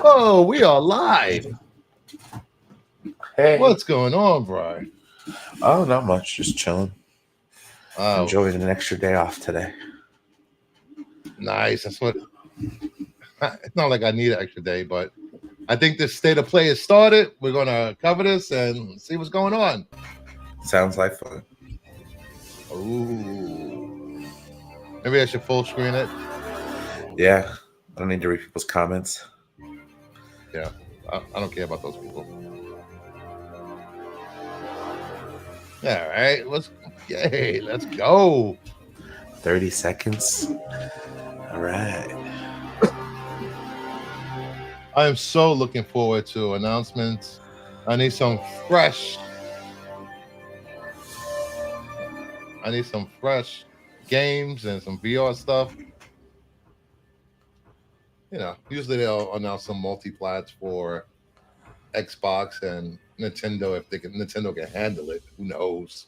Oh, we are live. Hey. What's going on, Brian? Oh, not much. Just chilling. Oh, Enjoying an extra day off today. nice. That's what. It's not like I need an extra day, but I think the state of play has started. We're gonna cover this and see what's going on. Sounds like fun. Ooh. Maybe I should full screen it. Yeah. I don't need to read people's comments. Yeah, I don't care about those people. All right, let's go. 30 seconds. All right. I am so looking forward to announcements. I need some fresh games and some VR stuff. You know, usually they'll announce some multi-plats for Xbox and Nintendo if Nintendo can handle it. Who knows?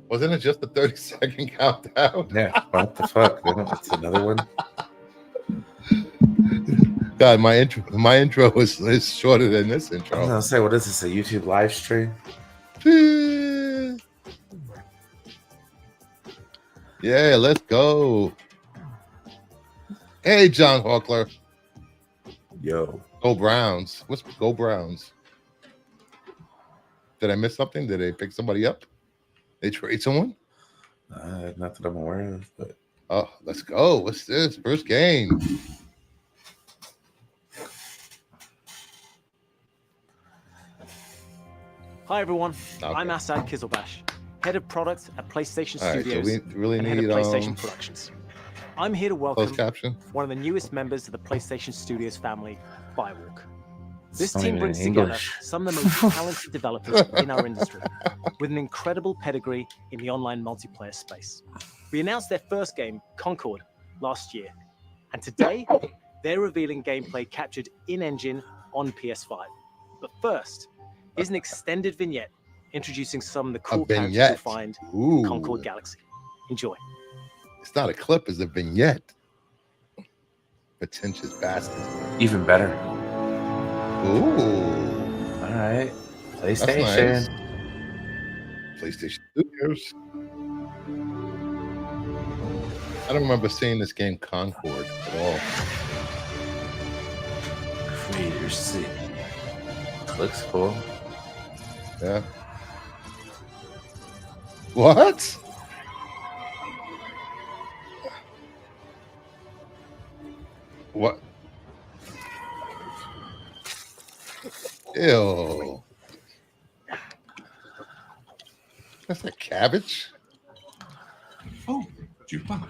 Wasn't it just a 30-second countdown? Yeah. What the fuck? It's another one. God, my intro is shorter than this I was intro. gonna say, what is this? A YouTube live stream? Yeah, let's go. Hey, John Hawkler. Yo. Go Browns. What's Go Browns? Did I miss something? Did they pick somebody up? They trade someone? Not that I'm aware of, but Oh, let's go. What's this? First game. Hi everyone, Okay. I'm Asad Kizilbash, Head of Product at PlayStation All right, Studios so we really and Head of need PlayStation Productions. I'm here to welcome closed caption. one of the newest members of the PlayStation Studios family, Firewalk. This it's not team even brings in together English. some of the most talented developers in our industry, with an incredible pedigree in the online multiplayer space. We announced their first game, Concord, last year, and today they're revealing gameplay captured in-engine on PS5. But first, here's an extended vignette introducing some of the cool characters you'll vignette. find Ooh. in Concord Galaxy. Enjoy. It's not a clip, it's a vignette. Pretentious bastard. even better. Ooh. All right. That's PlayStation. nice. PlayStation Studios. I don't remember seeing this game Concord at all. Creator City. Looks cool. Yeah. What? What? Ew. That's like cabbage. Oh, jukebox.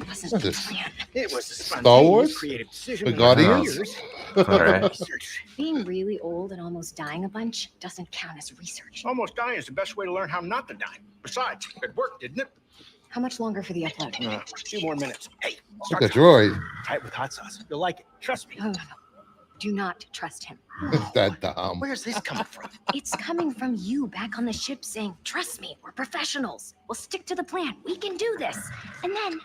What's this? It was a Star spontaneous Wars? creative decision. The made Guardians? years All right. research. Being really old and almost dying a bunch doesn't count as research. Almost dying is the best way to learn how not to die. Besides, it worked, didn't it? How much longer for the upload? A few more minutes. Hey, Like a droid. try it with hot sauce. You'll like it. Trust me. No. Do not trust him. It's that dumb. Where's this coming from? It's coming from you back on the ship saying, trust me, we're professionals. We'll stick to the plan. We can do this. And then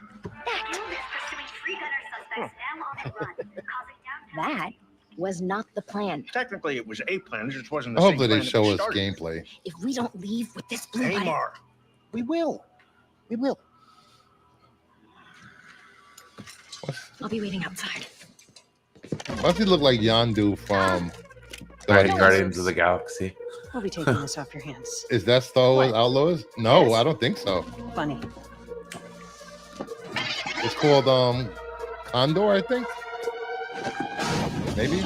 that was not the plan. Technically, it was a plan. It just wasn't I the hope same that they plan show we us started with. gameplay. If we don't leave with this blue button, Amar, we will. We will. I'll be waiting outside. Why does he look like Yondu from Guardians of the Galaxy. We'll be taking this off your hands. Is that Star Wars What? Outlaws? No, Yes. I don't think so. Funny. It's called Condor, I think. Maybe.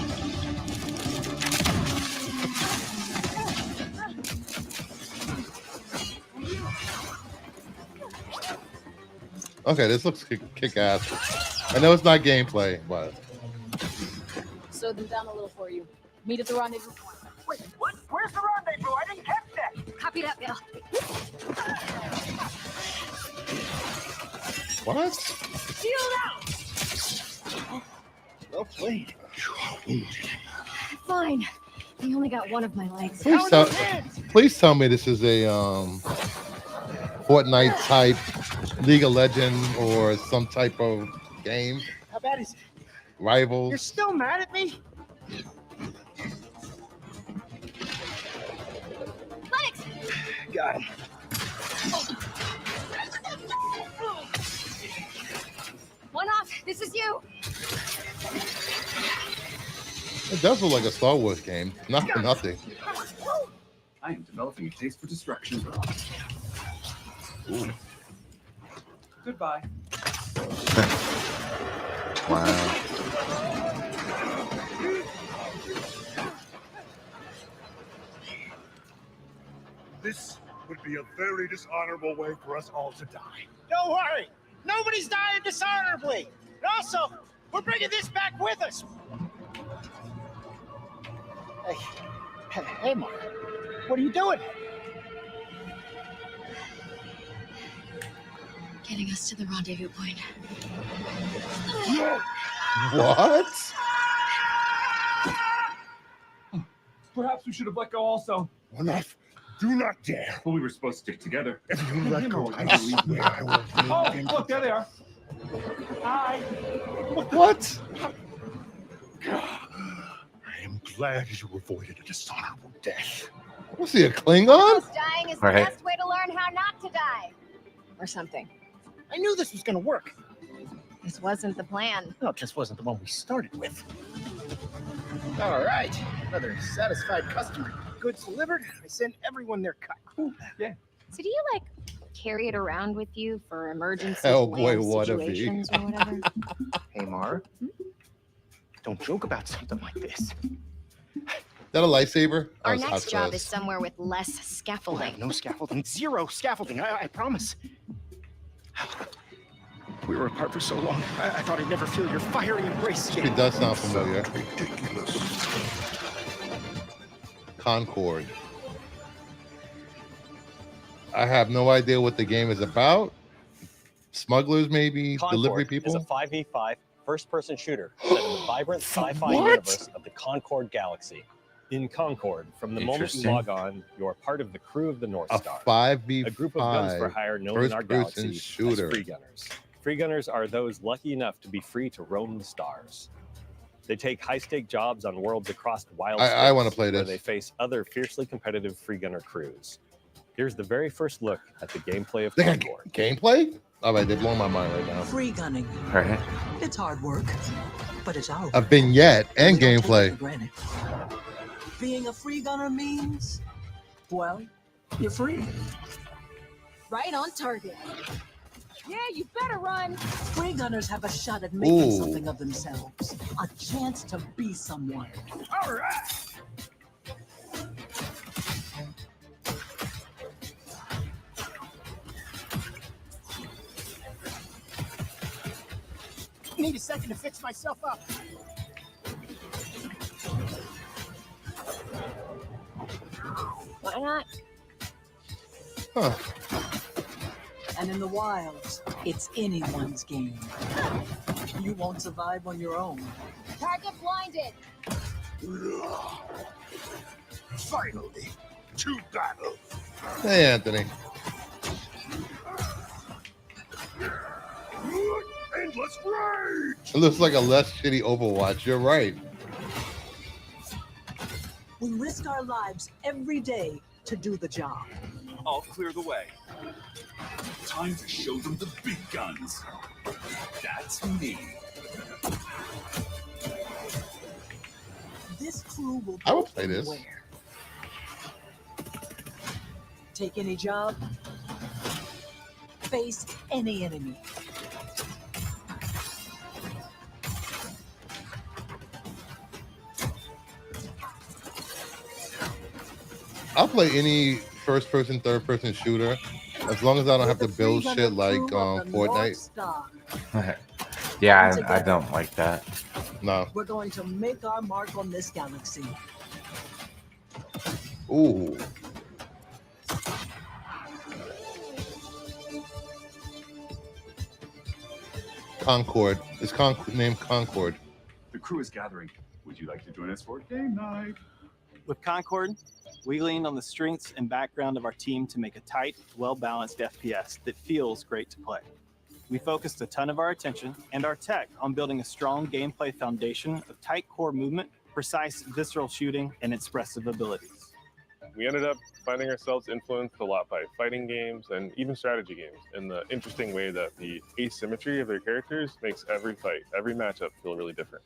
Okay, this looks kick ass. I know it's not gameplay, but Slow them down a little for you. Meet at the rendezvous point. Wait, what? Where's the rendezvous? I didn't catch that. Copy that, Bill. what? Shield out! Well played. Fine. I only got one of my legs. Please tell me this is a Fortnite type, League of Legends, or some type of game. How bad is it? You're Rivals. still mad at me? Got him. One off. This is you. It does look like a Star Wars game. Not for nothing. I am developing a taste for destruction. Ooh. Goodbye. Wow. This would be a very dishonorable way for us all to die. Don't worry. Nobody's dying dishonorably. And also, we're bringing this back with us. Hey, Mark. What are you doing? Getting us to the rendezvous point. What? Perhaps we should have let go also. One off. Do not dare. Well, we were supposed to stick together. If you let go, I swear I will. Oh, look, there they are. Hi. What? I am glad you avoided a dishonorable death. Was he a Klingon? Dying is Right. the best way to learn how not to die. Or something. I knew this was going to work. This wasn't the plan. No, it just wasn't the one we started with. All right. Another satisfied customer. Goods delivered. I send everyone their cut. So do you like carry it around with you for emergency Oh, boy, land what a V. situations or whatever? Hey, Mar. Don't joke about something like this. Is that a lightsaber? Oh, Our it's next hot job sauce. is somewhere with less We'll have scaffolding. no scaffolding. Zero scaffolding. I promise. We were apart for so long. I thought I'd never feel your fiery embrace It again. does sound familiar. Ridiculous. Concord. I have no idea what the game is about. Smugglers, maybe? Delivery Concord people? is a 5v5 first-person shooter set in the vibrant sci-fi What? universe of the Concord galaxy. In Concord, from the moment you Interesting. log on, you are part of the crew of the North A Star, 5v5 a group of guns for hire known in our first-person galaxy shooter. as free gunners. Free gunners are those lucky enough to be free to roam the stars. They take high-stake jobs on worlds across wild space, I wanna play where this. they face other fiercely competitive free gunner crews. Here's the very first look at the gameplay of They got Concord. gameplay? All right, they're blowing my mind right now. Free gunning. Right. It's hard work, but it's our A work. vignette and We don't take it gameplay. for granted. Being a free gunner means, well, you're free. Right on target. Yeah, you better run. Free gunners have a shot at making Ooh. something of themselves, a chance to be someone. All right. Need a second to fix myself up. Why not? Huh. And in the wilds, it's anyone's game. You won't survive on your own. Target blinded. Finally, to battle. Hey, Anthony. Endless rage. It looks like a less shitty Overwatch. You're right. We risk our lives every day to do the job. I'll clear the way. Time to show them the big guns. That's me. This crew will I will go play this. anywhere. Take any job. Face any enemy. I'll play any first person, third person shooter as long as I don't have to build shit like Fortnite. Yeah, I don't like that. No. We're going to make our mark on this galaxy. Ooh. Concord. It's named Concord. The crew is gathering. Would you like to join us for game night? With Concord, We lean on the strengths and background of our team to make a tight, well-balanced FPS that feels great to play. We focused a ton of our attention and our tech on building a strong gameplay foundation of tight core movement, precise visceral shooting, and expressive abilities. We ended up finding ourselves influenced a lot by fighting games and even strategy games in the interesting way that the asymmetry of their characters makes every fight, every matchup feel really different.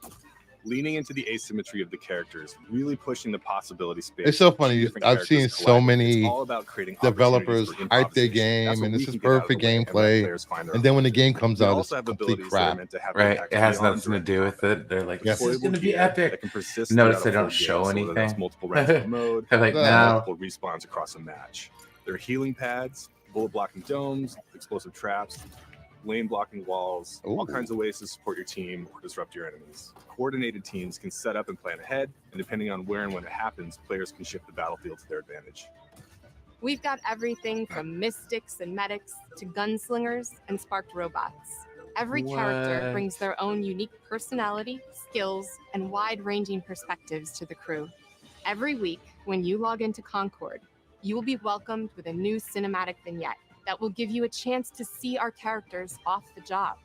Leaning into the asymmetry of the characters, really pushing the possibility space. It's so funny. I've seen so many all about creating developers hype their game, and this is perfect gameplay. And then when the game comes out, it's complete crap. Right. It has nothing to do with it. They're like, this is going to be epic. Notice they don't show anything. Multiple rounds of mode, They're like, no. multiple respawns across a match. There are healing pads, bullet blocking domes, explosive traps, lane blocking walls, all kinds of ways to support your team or disrupt your enemies. Coordinated teams can set up and plan ahead, and depending on where and when it happens, players can shift the battlefield to their advantage. We've got everything from mystics and medics to gunslingers and sparked robots. Every character brings their own unique personality, skills, and wide-ranging perspectives to the crew. Every week, when you log into Concord, you will be welcomed with a new cinematic vignette that will give you a chance to see our characters off the job.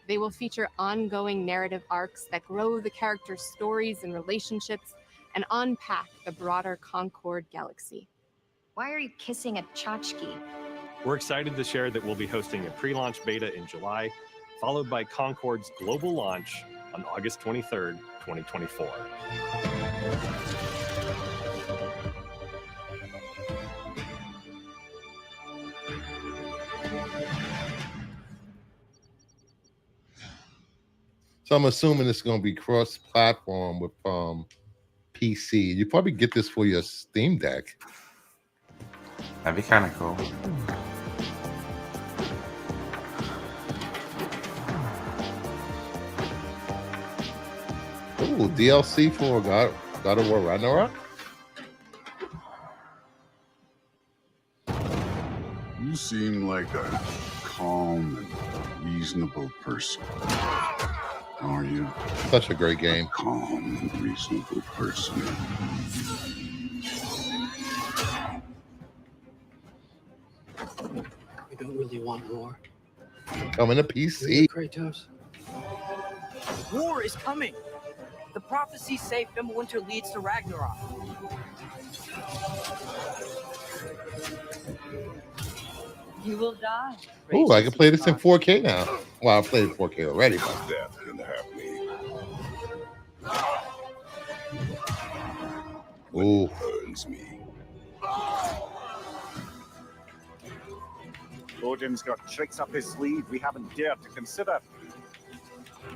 They will feature ongoing narrative arcs that grow the characters' stories and relationships and unpack the broader Concord galaxy. Why are you kissing a tchotchke? We're excited to share that we'll be hosting a pre-launch beta in July, followed by Concord's global launch on August 23rd, 2024. So I'm assuming it's going to be cross-platform with PC. You probably get this for your Steam Deck. That'd be kind of cool. Ooh, DLC for God of War Ragnarok. You seem like a calm and reasonable person. Are you? Such a great game. Calm and reasonable person. We don't really want war. Coming to PC. Kratos. War is coming. The prophecies say Fimbulwinter leads to Ragnarok. You will die. Ooh, I can play this in 4K now. Well, I played 4K already, but Death can have me. Ooh. Burns me. Odin's got tricks up his sleeve we haven't dared to consider.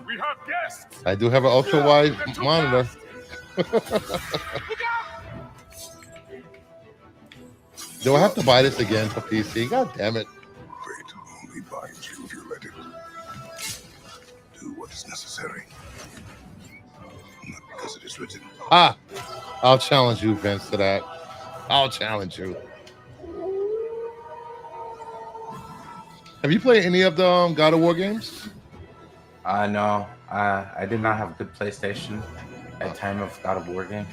We have guests. I do have an ultra wide monitor. Do I have to buy this again for PC? God damn it. Fate only binds you if you let it. Do what is necessary. Not because it is written. Ah, I'll challenge you, Vince, to that. I'll challenge you. Have you played any of the God of War games? No. I did not have a good PlayStation at time of God of War games.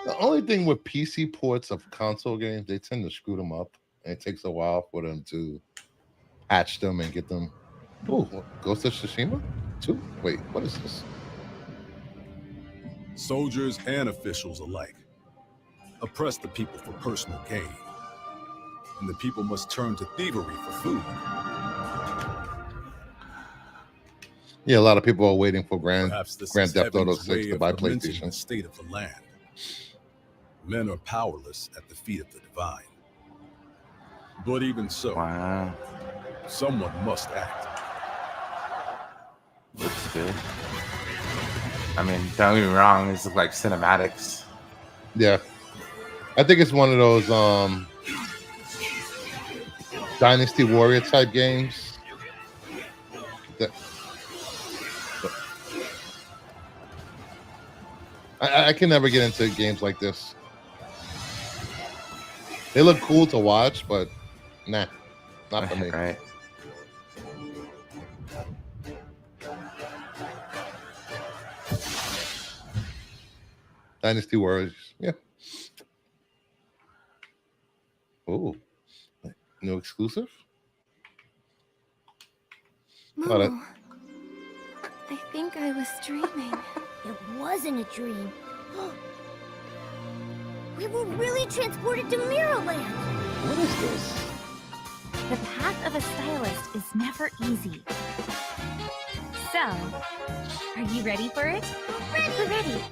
The only thing with PC ports of console games, they tend to screw them up. And it takes a while for them to patch them and get them. Oh, Ghost of Tsushima 2? Wait, what is this? Soldiers and officials alike oppress the people for personal gain. And the people must turn to thievery for food. Yeah, a lot of people are waiting for Grand Theft Auto 6 to buy The PlayStation. state of the land. Men are powerless at the feet of the divine. But even so, someone must act. Looks good. I mean, don't get me wrong, these look like cinematics. Yeah. I think it's one of those Dynasty Warrior type games. I can never get into games like this. They look cool to watch, but nah, not for me. Right. Dynasty Warriors. Yeah. Oh, no exclusive. No, I think I was dreaming. It wasn't a dream. We were really transported to Mirrorland. What is this? The path of a stylist is never easy. So, are you ready for it? We're ready.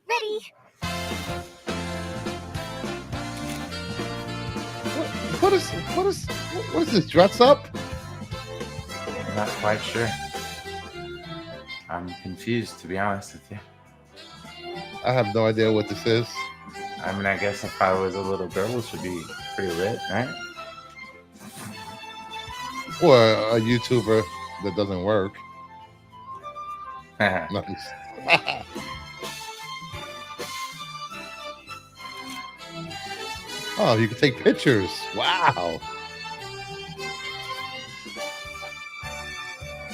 Ready. What is this? Dress up? I'm not quite sure. I'm confused, to be honest with you. I have no idea what this is. I mean, I guess if I was a little girl, it should be pretty lit, right? Or a YouTuber that doesn't work. Nice. Oh, you can take pictures. Wow.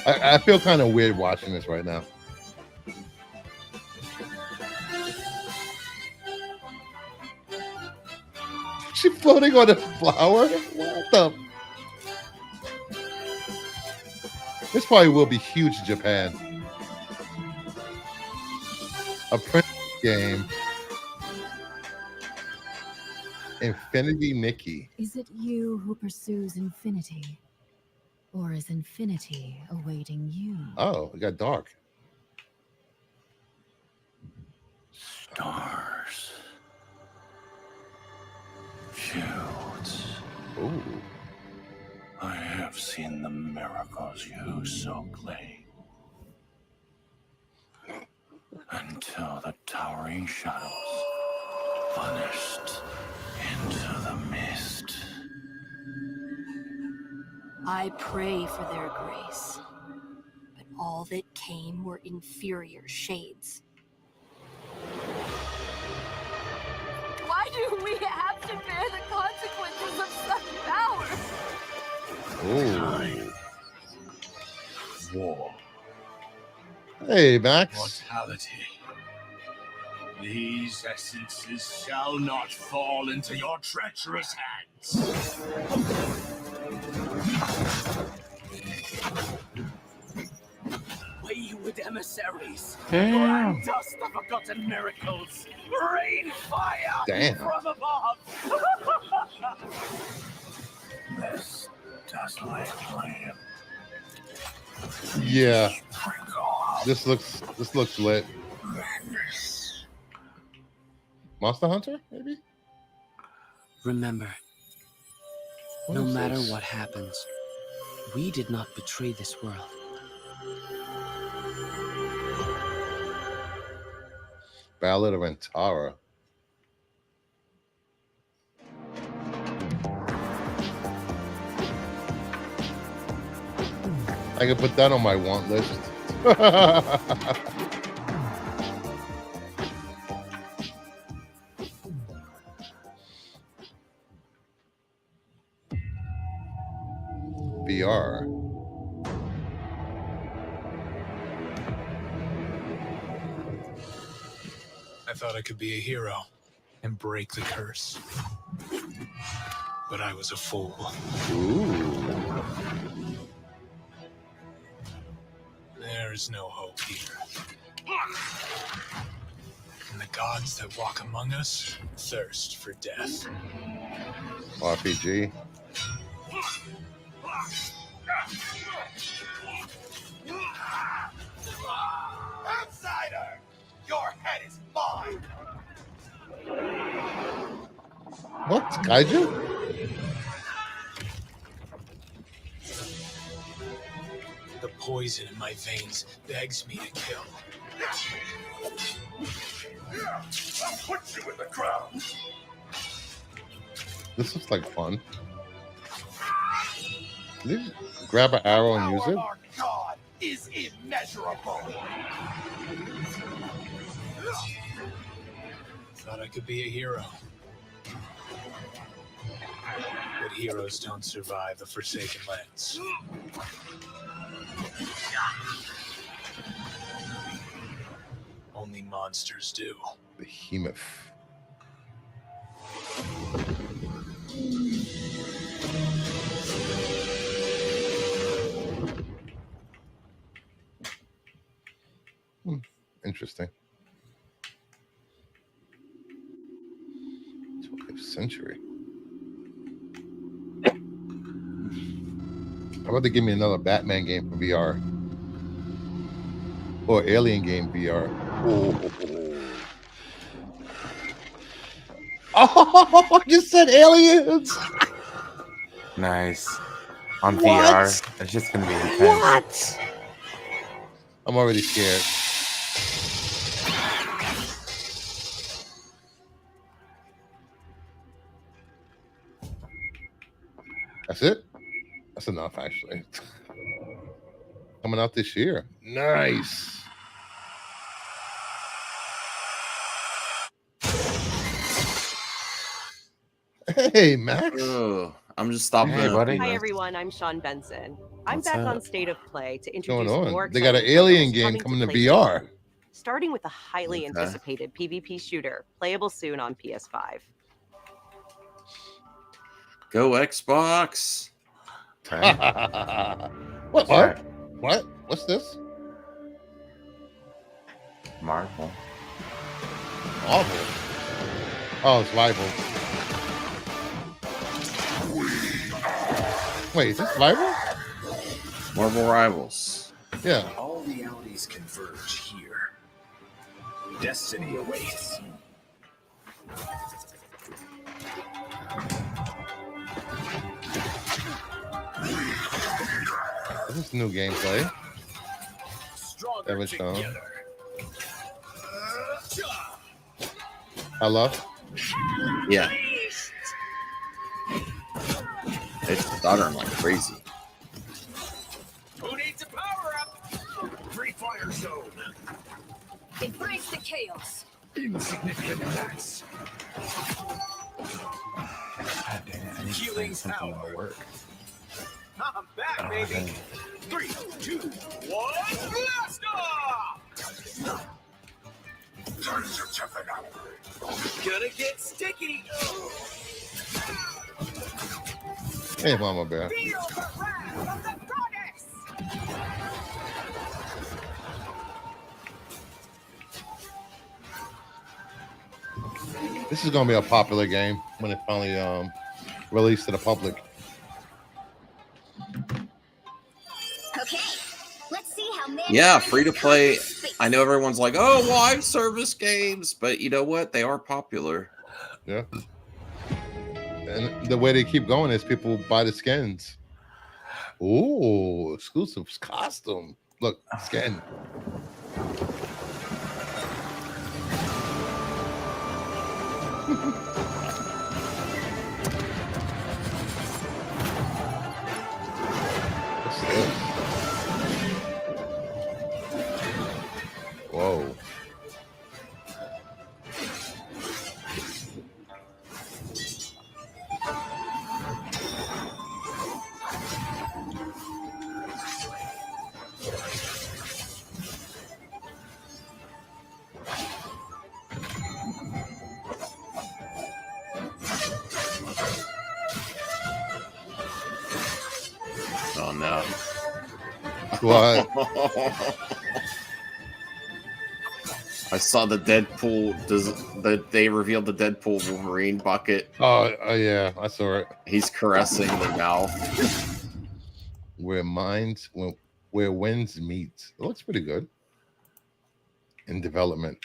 I feel kind of weird watching this right now. She floating on a flower? What the? This probably will be huge in Japan. A print game. Infinity Mickey. Is it you who pursues infinity? Or is infinity awaiting you? Oh, it got dark. Stars. Fields. Ooh. I have seen the miracles you so claim. Until the towering shadows vanished into the mist. I pray for their grace, but all that came were inferior shades. Why do we have to bear the consequences of such power? Ooh. War. Hey, Max. Mortality. These essences shall not fall into your treacherous hands. Wayward emissaries, Damn. dust of forgotten miracles, rain fire Damn. from above. This does my plan. Yeah. This looks lit. Monster Hunter, maybe? Remember, What no is matter this? what happens, we did not betray this world. Ballad of Antara. I can put that on my want list. VR. I thought I could be a hero and break the curse. But I was a fool. Ooh. There is no hope here. And the gods that walk among us thirst for death. RPG. Outsider! Your head is mine! What? Kaiju? The poison in my veins begs me to kill. I'll put you in the ground! This looks like fun. Can you just grab an arrow and use it? Our God is immeasurable! Thought I could be a hero. But heroes don't survive the Forsaken Lands. only monsters do. Behemoth. Interesting. 12th century. How about they give me another Batman game for VR? Or Alien game VR? Oh, you said aliens! Nice. On What? VR, it's just gonna be intense. What? I'm already scared. That's it? That's enough, actually. Coming out this year. Nice. Hey, Max. Ugh, I'm just stopping. Hey, buddy. Hi everyone, I'm Sean Benson. I'm back on State of Play to What's going introduce on? more They got an exciting alien titles game coming to PlayStation, VR. starting with the highly anticipated PvP shooter, playable soon on PS5. Go Xbox. What? Sorry. What? What's this? Marvel. Marvel. Oh, it's rival. Wait, is this rival? Marvel Rivals. Yeah. All realities converge here. Destiny awaits. This is new gameplay. That was shown. Hello? Yeah. It's stuttering like crazy. Who needs a power up? Free fire zone. Embrace the chaos. Insignificant attacks. Healing power. Work. I'm back, baby. 3, 2, 1, blast off! Gonna get sticky. Hey, Mama Bear. Feel the wrath of the goddess. This is gonna be a popular game when it finally released to the public. Okay, let's see how many. Yeah, free to play. I know everyone's like, oh, live service games, but you know what? They are popular. Yeah. And the way they keep going is people buy the skins. Ooh, exclusive costume. Look, skin. What's this? Whoa. Oh no. What? I saw the Deadpool. They revealed the Deadpool Wolverine bucket. Oh yeah, I saw it. He's caressing the mouth. Where winds meet. It looks pretty good. In development.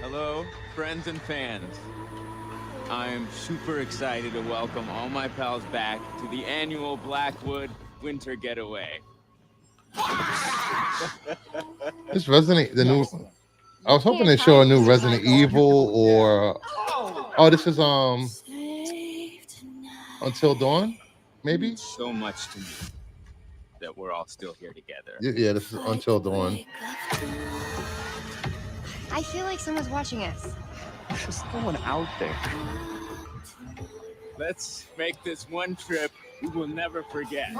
Hello, friends and fans. I'm super excited to welcome all my pals back to the annual Blackwood Winter Getaway. This Resident, the new. I was hoping they show a new Resident Evil or. Oh, this is Until Dawn, maybe. So much to me that we're all still here together. Yeah, this is Until Dawn. I feel like someone's watching us. There's no one out there. Let's make this one trip we will never forget.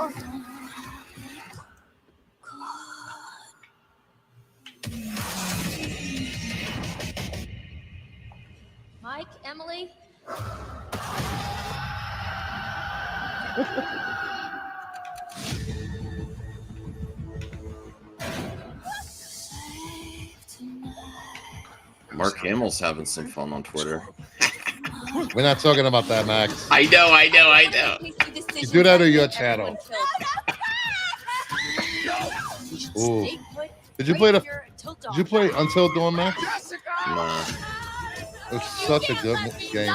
like, Emily? Mark Hamill's having some fun on Twitter. We're not talking about that, Max. I know. You do that on your channel. Ooh. Did you play Until Dawn, Max? Nah. It was such a good game.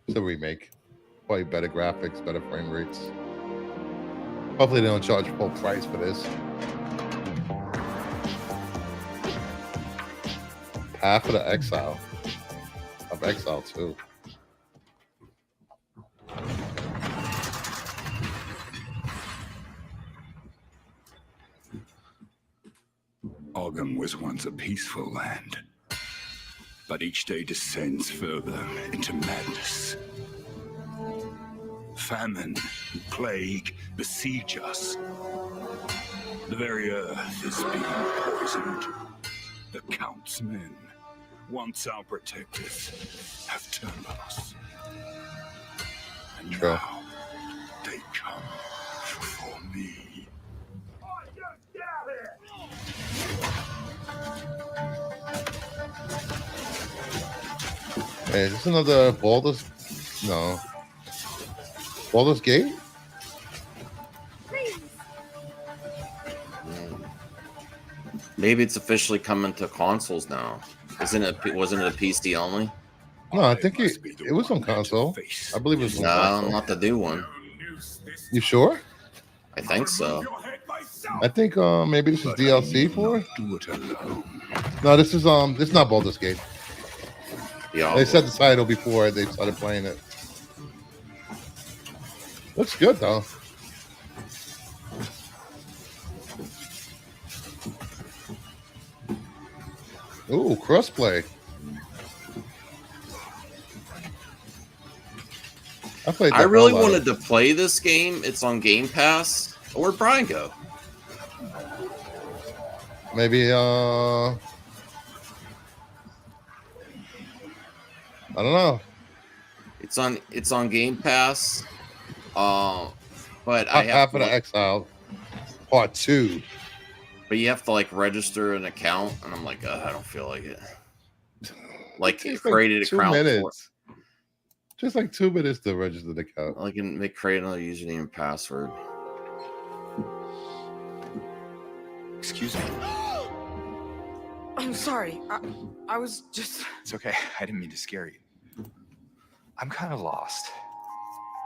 It's a remake. Probably better graphics, better frame rates. Hopefully they don't charge full price for this. Path of the Exile. Of Exile 2. Ogum was once a peaceful land, but each day descends further into madness. Famine and plague besiege us. The very earth is being poisoned. The Count's men, once our protectors, have turned on us. And now they come for me. Hey, is this another Baldur's? No. Baldur's Gate? Maybe it's officially coming to consoles now. Wasn't it a PC only? No, I think it was on console. I believe it was on console. No, not the new one. You sure? I think so. I think maybe this is DLC for it. No, this is not Baldur's Gate. Yeah. They said the title before they started playing it. Looks good though. Ooh, crossplay. I really wanted to play this game. It's on Game Pass. Where'd Brian go? Maybe I don't know. It's on Game Pass. But I have Half of the Exile Part 2. But you have to like register an account, and I'm like, I don't feel like it. Like it created a account. Just like 2 minutes to register the account. I can create another username and password. Excuse me. I'm sorry. I was just... It's okay. I didn't mean to scare you. I'm kind of lost.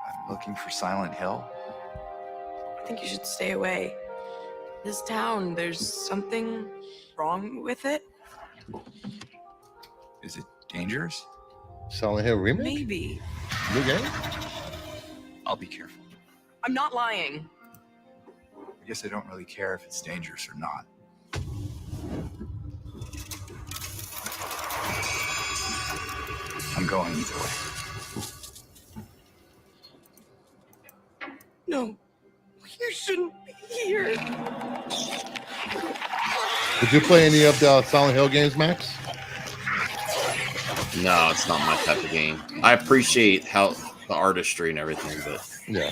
I'm looking for Silent Hill. I think you should stay away. This town, there's something wrong with it. Is it dangerous? Silent Hill remake? Maybe. New game? I'll be careful. I'm not lying. I guess I don't really care if it's dangerous or not. I'm going either way. No, you shouldn't be here. Did you play any of the Silent Hill games, Max? No, it's not my type of game. I appreciate how the artistry and everything, but yeah.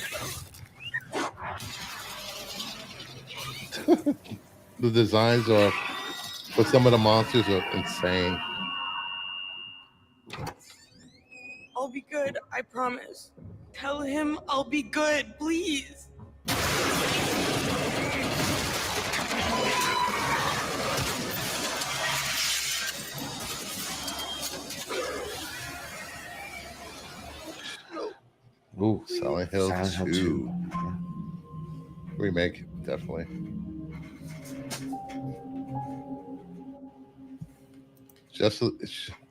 The designs for some of the monsters are insane. I'll be good, I promise. Tell him I'll be good, please. Ooh, Silent Hill 2. Remake, definitely.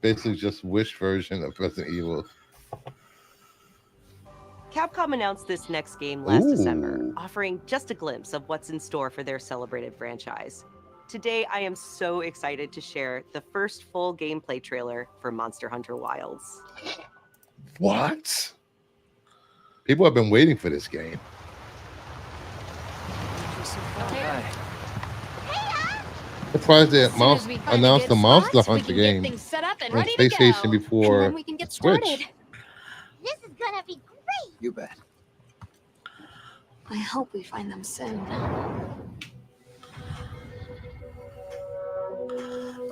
Basically just Wish version of Resident Evil. Capcom announced this next game last December, Ooh. offering just a glimpse of what's in store for their celebrated franchise. Today, I am so excited to share the first full gameplay trailer for Monster Hunter Wilds. What? People have been waiting for this game. Surprised they announced the Monster Hunter game on PlayStation before the Switch. This is gonna be great. You bet. I hope we find them soon.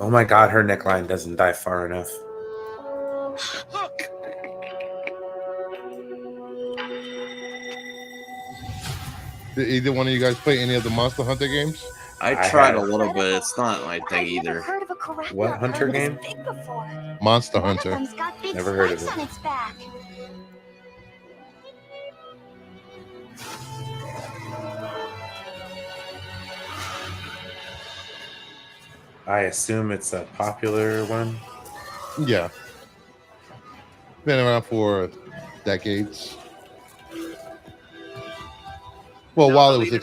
Oh my god, her neckline doesn't die far enough. Did either one of you guys play any of the Monster Hunter games? I tried a little bit. It's not my thing either. What Hunter game? Monster Hunter. Never heard of it. On its back. I assume it's a popular one. Yeah. Been around for decades. Well, while it was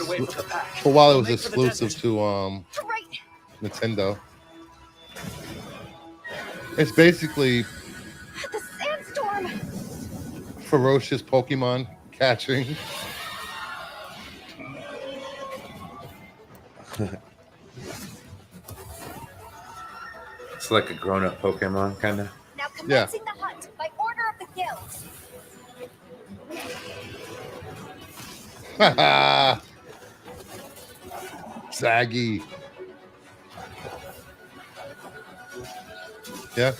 exclusive to Nintendo. It's basically The sandstorm. ferocious Pokemon catching. It's like a grown-up Pokemon, kind of. Now commencing the hunt by order of the guild. Haha. Saggy. Yeah.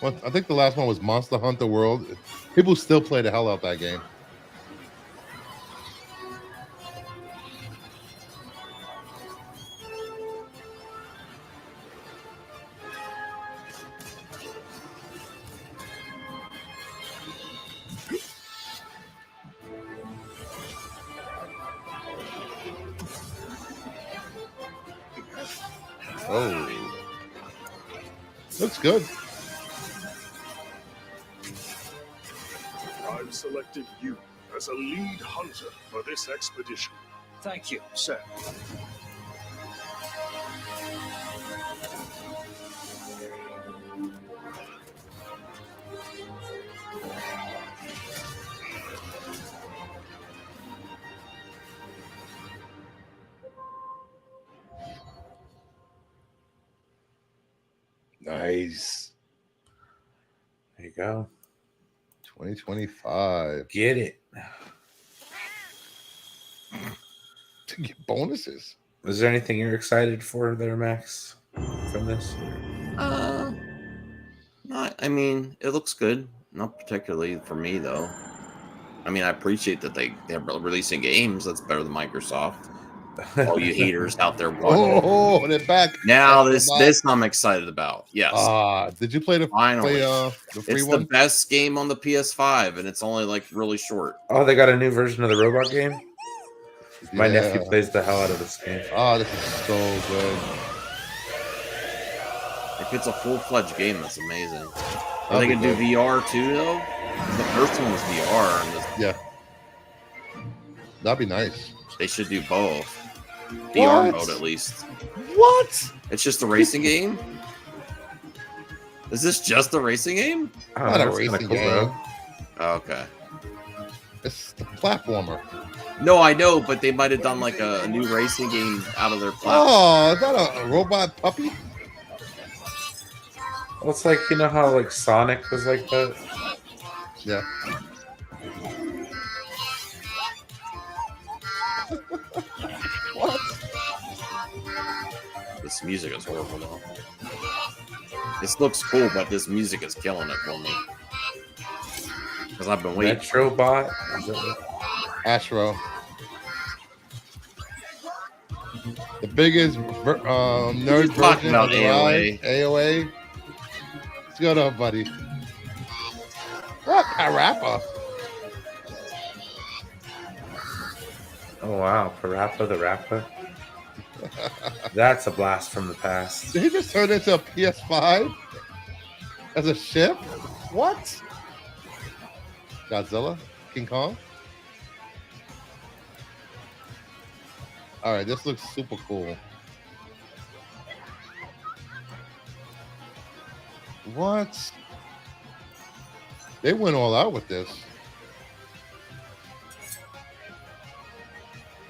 Well, I think the last one was Monster Hunter World. People still play the hell out that game. Oh, looks good. I've selected you as a lead hunter for this expedition. Thank you. Sir. Nice. There you go. 2025. Get it. To get bonuses. Was there anything you're excited for there, Max, from this? Not. I mean, it looks good. Not particularly for me though. I mean, I appreciate that they're releasing games. That's better than Microsoft. All you haters out there. Oh, they're back. Now this I'm excited about. Yes. Did you play the finally? the free It's one? the best game on the PS5, and it's only like really short. Oh, they got a new version of the robot game? My Yeah. nephew plays the hell out of this game. Oh, this is so good. If it's a full-fledged game, that's amazing. Are That'd they be gonna do good. VR too, though? The first one was VR, and Yeah. That'd be nice. they should do both. VR What? mode at least. What? It's just a racing game. Is this just a racing game? Not a racing game. Oh, okay. It's the platformer. No, I know, but they might have done like a new racing game out of their platform. Oh, is that a robot puppy? Well, it's like, you know how like Sonic was like that? Yeah. What? This music is horrible though. This looks cool, but this music is killing it for me. Because I've been waiting. Metrobot? Astro. The biggest nerd you talking version about of the AOA? ride, AOA. What's going on, buddy? Parappa. Oh wow, Parappa the Rappa. That's a blast from the past. Did he just turn into a PS5 as a ship? What? Godzilla? King Kong? All right, this looks super cool. What? They went all out with this.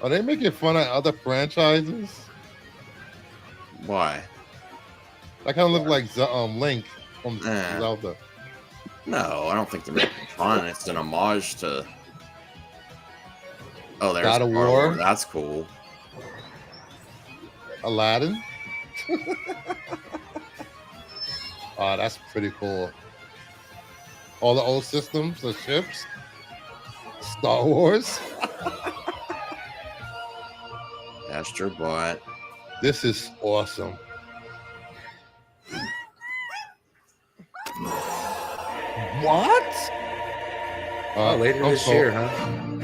Are they making fun of other franchises? Why? That kind of look like Link from Zelda. No, I don't think they're making fun. It's an homage to. Oh, there's God of War. That's cool. Aladdin. Oh, that's pretty cool. All the old systems, the ships. Star Wars. Astrobot. This is awesome. What? Later this year, huh?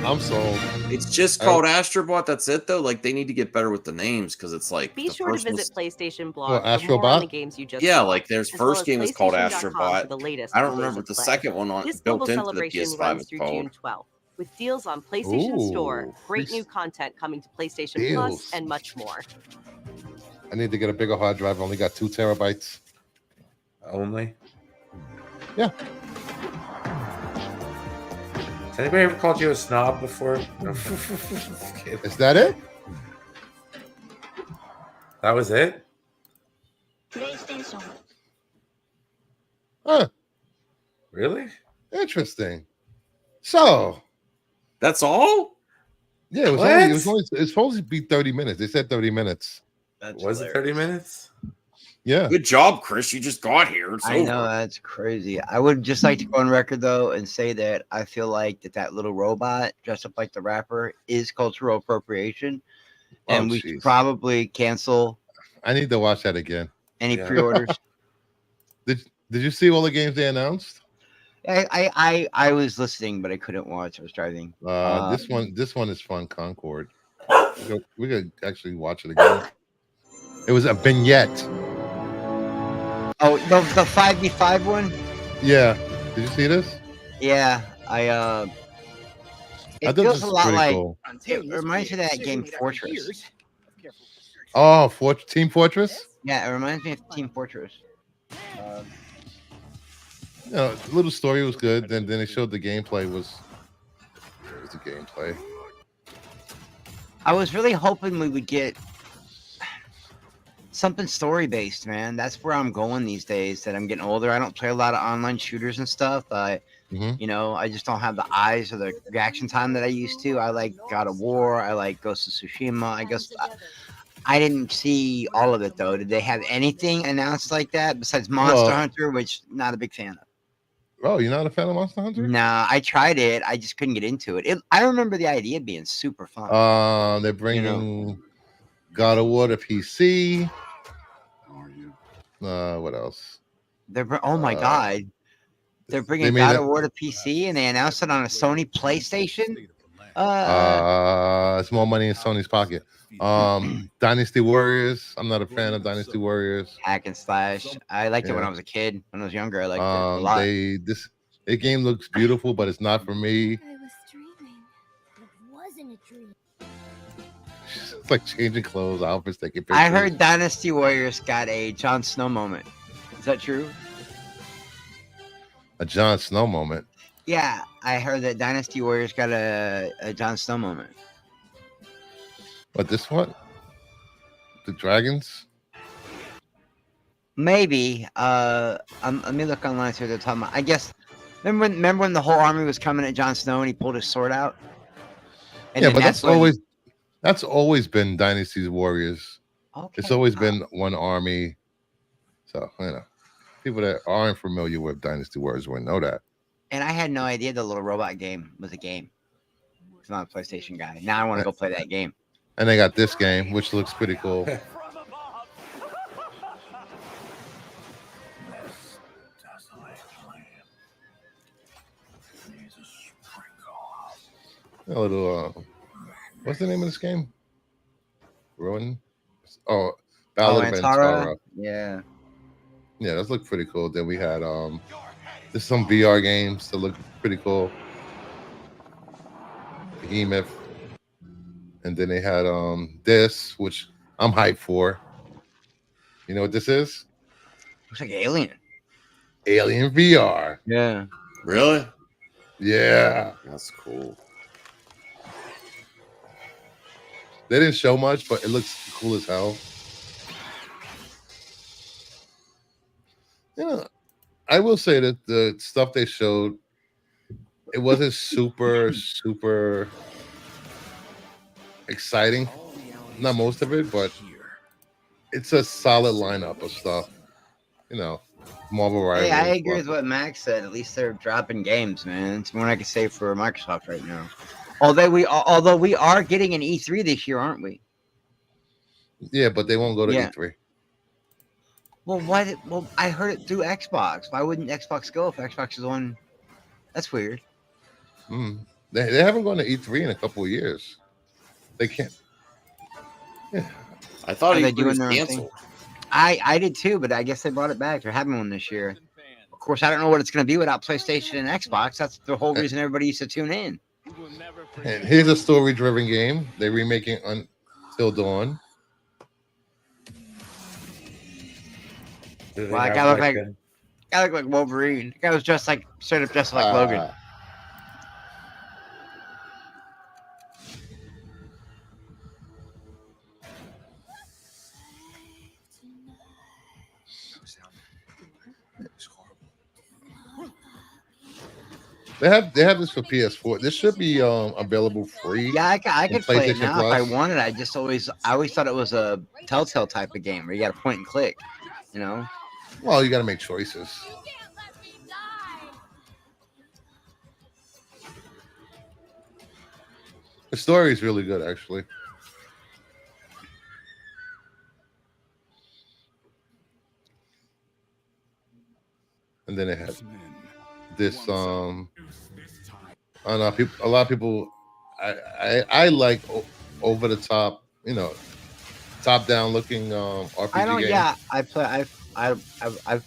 I'm sold. It's just called Astrobot. That's it, though. Like they need to get better with the names because it's like. Be sure to visit PlayStation blog Well, for more on the Astrobot? games you just Yeah, saw, like their as first well game as was called PlayStation.com Astrobot. for the latest I don't days remember of what the play. second one on This built global into the celebration PS5 runs is through called. June 12th, with deals on PlayStation Store, Ooh, great free new content coming to PlayStation deals. Plus, and much more. I need to get a bigger hard drive. I only got 2 terabytes. Only? Yeah. Has anybody ever called you a snob before? No. Is that it? That was it? PlayStation. Huh. Really? Interesting. So. That's all? Yeah, it was What? only. It's supposed to be 30 minutes. They said 30 minutes. Was it 30 minutes? Yeah. Good job, Chris. You just got here. It's I over. know, that's crazy. I would just like to go on record though and say that I feel like that little robot dressed up like the rapper is cultural appropriation, and we should probably cancel I need to watch that again. any pre-orders. Did you see all the games they announced? I was listening, but I couldn't watch. I was driving. This one is fun. Concord. We could actually watch it again. It was a vignette. Oh, the 5v5 one. Yeah. Did you see this? Yeah, I it thought this feels a was lot pretty like. cool. It reminds me of that game Fortress. Oh, Team Fortress. Yeah, it reminds me of Team Fortress. You know, the little story was good. Then they showed the gameplay was the gameplay. I was really hoping we would get something story based, man. That's where I'm going these days. That I'm getting older. I don't play a lot of online shooters and stuff. You know, I just don't have the eyes or the reaction time that I used to. I like God of War. I like Ghost of Tsushima. I guess I didn't see all of it though. Did they have anything announced like that besides Monster Hunter, which not a big fan of? Oh, you're not a fan of Monster Hunter? Nah, I tried it. I just couldn't get into it. I remember the idea being super fun. They're bringing God of War to PC. What else? Oh my god, they're bringing God of War to PC, and they announced it on a Sony PlayStation. It's more money in Sony's pocket. Dynasty Warriors. I'm not a fan of Dynasty Warriors. Hack and slash. I liked it when I was a kid. When I was younger, I liked it a lot. The game looks beautiful, but it's not for me. I was dreaming. It wasn't a dream. It's like changing clothes, outfits, taking pictures. I heard Dynasty Warriors got a Jon Snow moment. Is that true? A Jon Snow moment. Yeah, I heard that Dynasty Warriors got a Jon Snow moment. What, this one? The dragons? Maybe. Let me look online see what they're talking about. I guess. Remember when the whole army was coming at Jon Snow and he pulled his sword out? And Yeah, but that's always been Dynasty's Warriors. Okay. It's always been one army. So, people that aren't familiar with Dynasty Warriors wouldn't know that. And I had no idea the little robot game was a game. I'm not a PlayStation guy. Now I want to go play that game. And they got this game, which looks pretty cool. A little, what's the name of this game? Ruin? Oh, Ballad of Antara. Yeah. Yeah, those look pretty cool. Then we had there's some VR games that look pretty cool. Behemoth. And then they had this, which I'm hyped for. You know what this is? Looks like Alien. Alien VR. Yeah. Really? Yeah. That's cool. They didn't show much, but it looks cool as hell. Yeah. I will say that the stuff they showed, it wasn't super exciting. Not most of it, but it's a solid lineup of stuff. You know, Marvel Rivals. Hey, I agree with what Max said. At least they're dropping games, man. It's more I can say for Microsoft right now. Although we are getting an E3 this year, aren't we? Yeah, but they won't go to E3. Well, why? Well, I heard it through Xbox. Why wouldn't Xbox go if Xbox is on? That's weird. They haven't gone to E3 in a couple of years. They can't. Yeah. I thought Are they E3 doing was their own canceled. thing? I did too, but I guess they brought it back. They're having one this year. Of course, I don't know what it's going to be without PlayStation and Xbox. That's the whole reason everybody used to tune in. And here's a story-driven game. They're remaking Until Dawn. Well, that guy looked like Wolverine. The guy was just like straight up dressed like Logan. They have this for PS4. This should be available free. Yeah, I could play it now Plus. if I wanted. I always thought it was a Telltale type of game where you got to point and click. You know. Well, you got to make choices. The story is really good, actually. And then it had this. I don't know. A lot of people. I like over the top. You know, top down looking RPG. I don't. Game. Yeah, I play. I've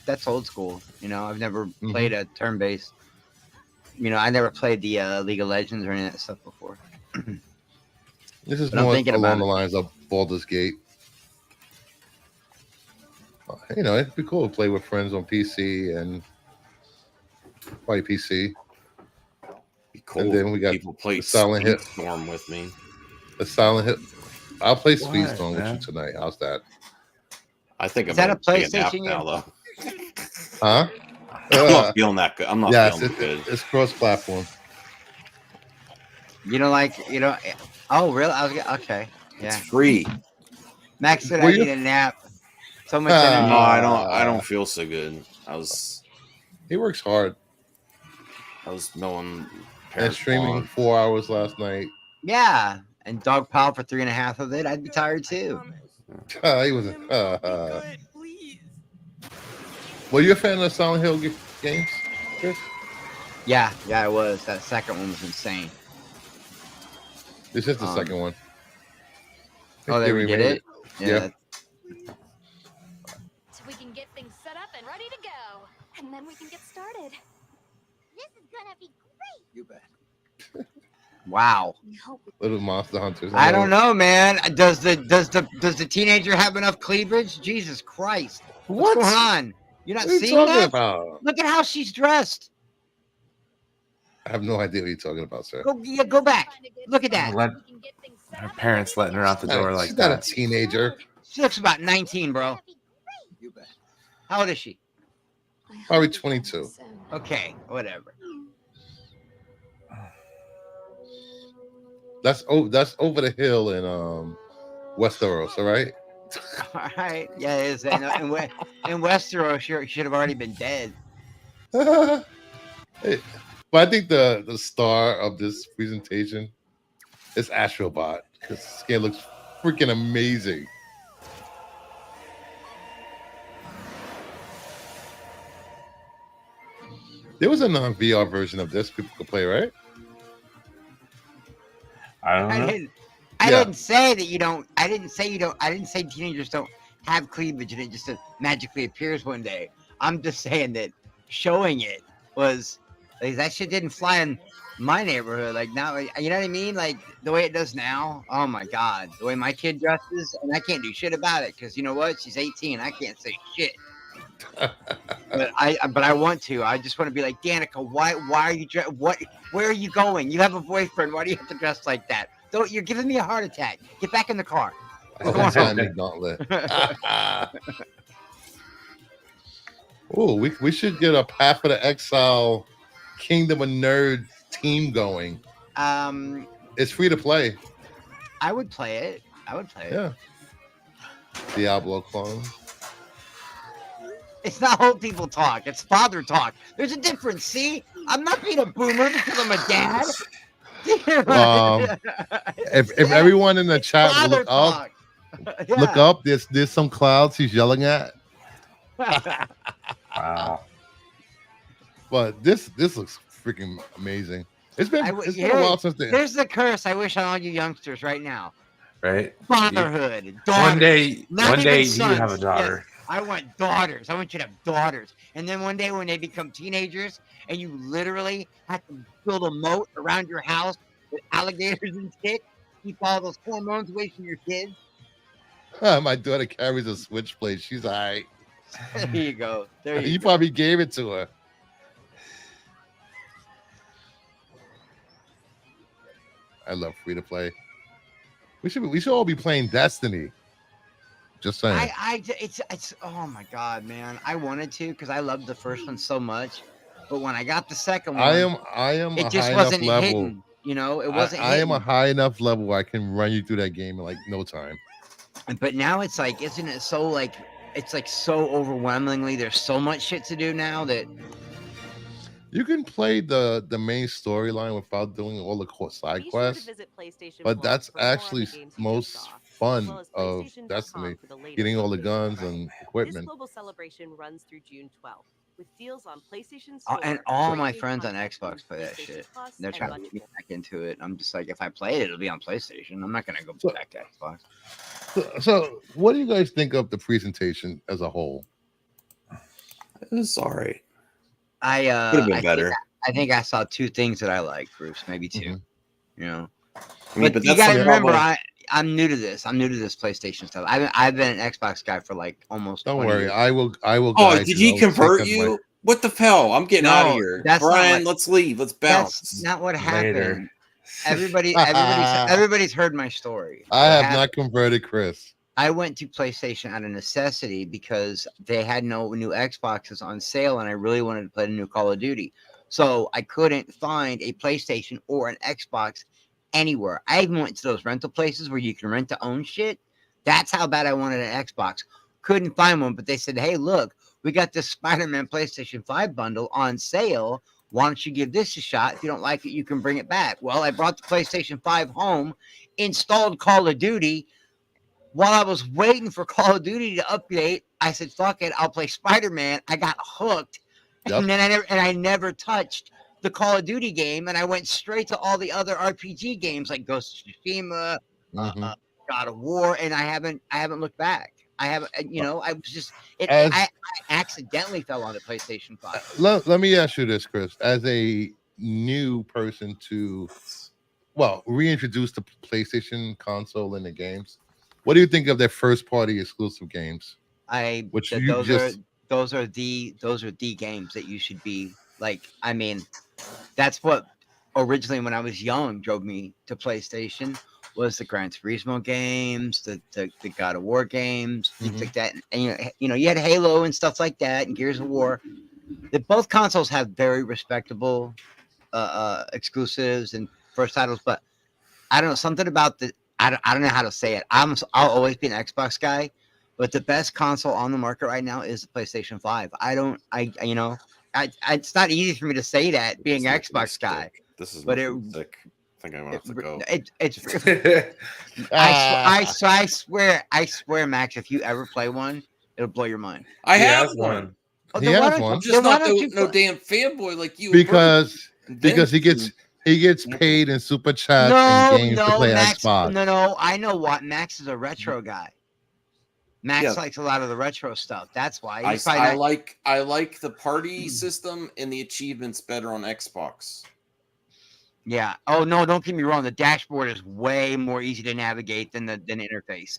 that's old school. You know, I've never played a turn based. You know, I never played the League of Legends or any of that stuff before. This is But I'm more thinking along about the it. lines of Baldur's Gate. You know, it'd be cool to play with friends on PC and play PC. Be cool. And then we got people play the Silent Hill Storm with me. The Silent Hill. I'll play What, Speedstorm with man? you tonight. How's that? I think Is I'm that gonna a take a nap PlayStation now, game? though. Huh? I'm not feeling that good. I'm not feeling good. It's cross-platform. You know, like you know. Oh, really? Okay. Yeah. It's free. Max said Were I you- need a nap. So much No, energy. I don't feel so good. He works hard. I was mowing And parents' streaming lawn. 4 hours last night. Yeah, and dog pile for 3.5 of it. I'd be tired too. He was. Were you a fan of Silent Hill games, Chris? Yeah, I was. That second one was insane. This is the second one. Oh, they redid it? Yeah. So we can get things set up and ready to go. And then we can get started. This is gonna be great. You bet. Wow. Little Monster Hunters. I don't know, man. Does the teenager have enough cleavage? Jesus Christ. What's going on? You're not What are you seeing talking that? about? Look at how she's dressed. I have no idea what you're talking about, sir. Go back. Look at that. Her parents letting her out the door like She's not a that. teenager. She looks about 19, bro. You bet. How old is she? Probably 22. Okay, whatever. That's over the hill in Westeros, all right? All right. Yeah, it is. In Westeros, she should have already been dead. Hey, but I think the star of this presentation is Astrobot. This skin looks freaking amazing. There was a non-VR version of this people could play, right? I don't know. I didn't say that you don't. I didn't say you don't. I didn't say teenagers don't have cleavage and it just magically appears one day. I'm just saying that showing it was like, that shit didn't fly in my neighborhood. Like now, you know what I mean? Like the way it does now. Oh my god, the way my kid dresses, and I can't do shit about it because you know what? She's 18. I can't say shit. But I want to. I just want to be like, Danica, why are you where are you going? You have a boyfriend. Why do you have to dress like that? Don't, you're giving me a heart attack. Get back in the car. Gauntlet. Oh, we should get a Path of the Exile Kingdom of Nerds team going. It's free to play. I would play it. Yeah. Diablo clone. It's not old people talk. It's father talk. There's a difference. See, I'm not being a boomer because I'm a dad. If everyone in the chat will look up, look up. There's some clouds he's yelling at. Wow. But this looks freaking amazing. It's been a while since then. There's the curse I wish on all you youngsters right now. Right. Fatherhood. One day you sons. have a daughter. Yes, I want daughters. I want you to have daughters. And then one day when they become teenagers and you literally have to build a moat around your house with alligators and shit, keep all those hormones away from your kids. My daughter carries a switchblade. She's all right. There you go. You probably gave it to her. I love free to play. We should all be playing Destiny. Just saying. It's oh my god, man! I wanted to because I loved the first one so much, but when I got the second one, I am. It a just high wasn't enough level. hidden. You know, it wasn't. I am a hidden. high enough level where I can run you through that game in like no time. But now it's like, isn't it so like? It's like so overwhelmingly. There's so much shit to do now that you can play the main storyline without doing all the side quests. But that's actually most fun of Destiny, getting all the guns and equipment. This global celebration runs through June 12th with deals on PlayStation Store, and all my trade-in friends on content, Xbox play that PlayStation shit. Plus, They're and trying to much get me more. back into it. I'm just like, if I play it, it'll be on PlayStation. I'm not gonna go back to Xbox. So, what do you guys think of the presentation as a whole? It was all right. I Could have been better. I think I saw two things that I liked, Bruce. Maybe two. Mm-hmm. You know, I mean, but you that's gotta the remember, problem. I'm new to this. I'm new to this PlayStation stuff. I've been an Xbox guy for like almost. Don't 20 worry, years. I will. Oh, guide did you. he I will convert take you? my- What the hell? I'm getting out of here. that's not Brian, what- let's leave. Let's bounce. That's not what happened. Later. Everybody's heard my story. I have not converted Chris. I went to PlayStation out of necessity because they had no new Xboxes on sale, and I really wanted to play the new Call of Duty. So I couldn't find a PlayStation or an Xbox anywhere. I even went to those rental places where you can rent to own shit. That's how bad I wanted an Xbox. Couldn't find one, but they said, hey, look, we got this Spider-Man PlayStation 5 bundle on sale. Why don't you give this a shot? If you don't like it, you can bring it back. Well, I brought the PlayStation 5 home, installed Call of Duty. While I was waiting for Call of Duty to update, I said, fuck it, I'll play Spider-Man. I got hooked. Yep. And then I never touched the Call of Duty game, and I went straight to all the other RPG games like Ghost of Tsushima, God of War, and I haven't looked back. I haven't, I was just, I accidentally fell onto PlayStation 5. Let me ask you this, Chris. As a new person to, reintroduce the PlayStation console in the games, what do you think of their first-party exclusive games? Those are the games that you should be like. I mean, that's what originally, when I was young, drove me to PlayStation. Was the Gran Turismo games, the God of War games, things like that, and you had Halo and stuff like that, and Gears of War. That both consoles have very respectable exclusives and first titles, but I don't know, something about the I don't know how to say it. I'll always be an Xbox guy, but the best console on the market right now is the PlayStation 5. It's not easy for me to say that being an Xbox guy. This is but sick. I think I'm gonna have to go. I swear, Max, if you ever play one, it'll blow your mind. I have one. Oh, He has one. I'm just not no damn fanboy like you. Because he gets He gets paid in super chats No, and games to no, play Max. Xbox. No. I know what Max is a retro guy. Max Yeah. likes a lot of the retro stuff. That's why. I He's probably not- like the party system and the achievements better on Xbox. Yeah. Oh no, don't get me wrong. The dashboard is way more easy to navigate than the interface.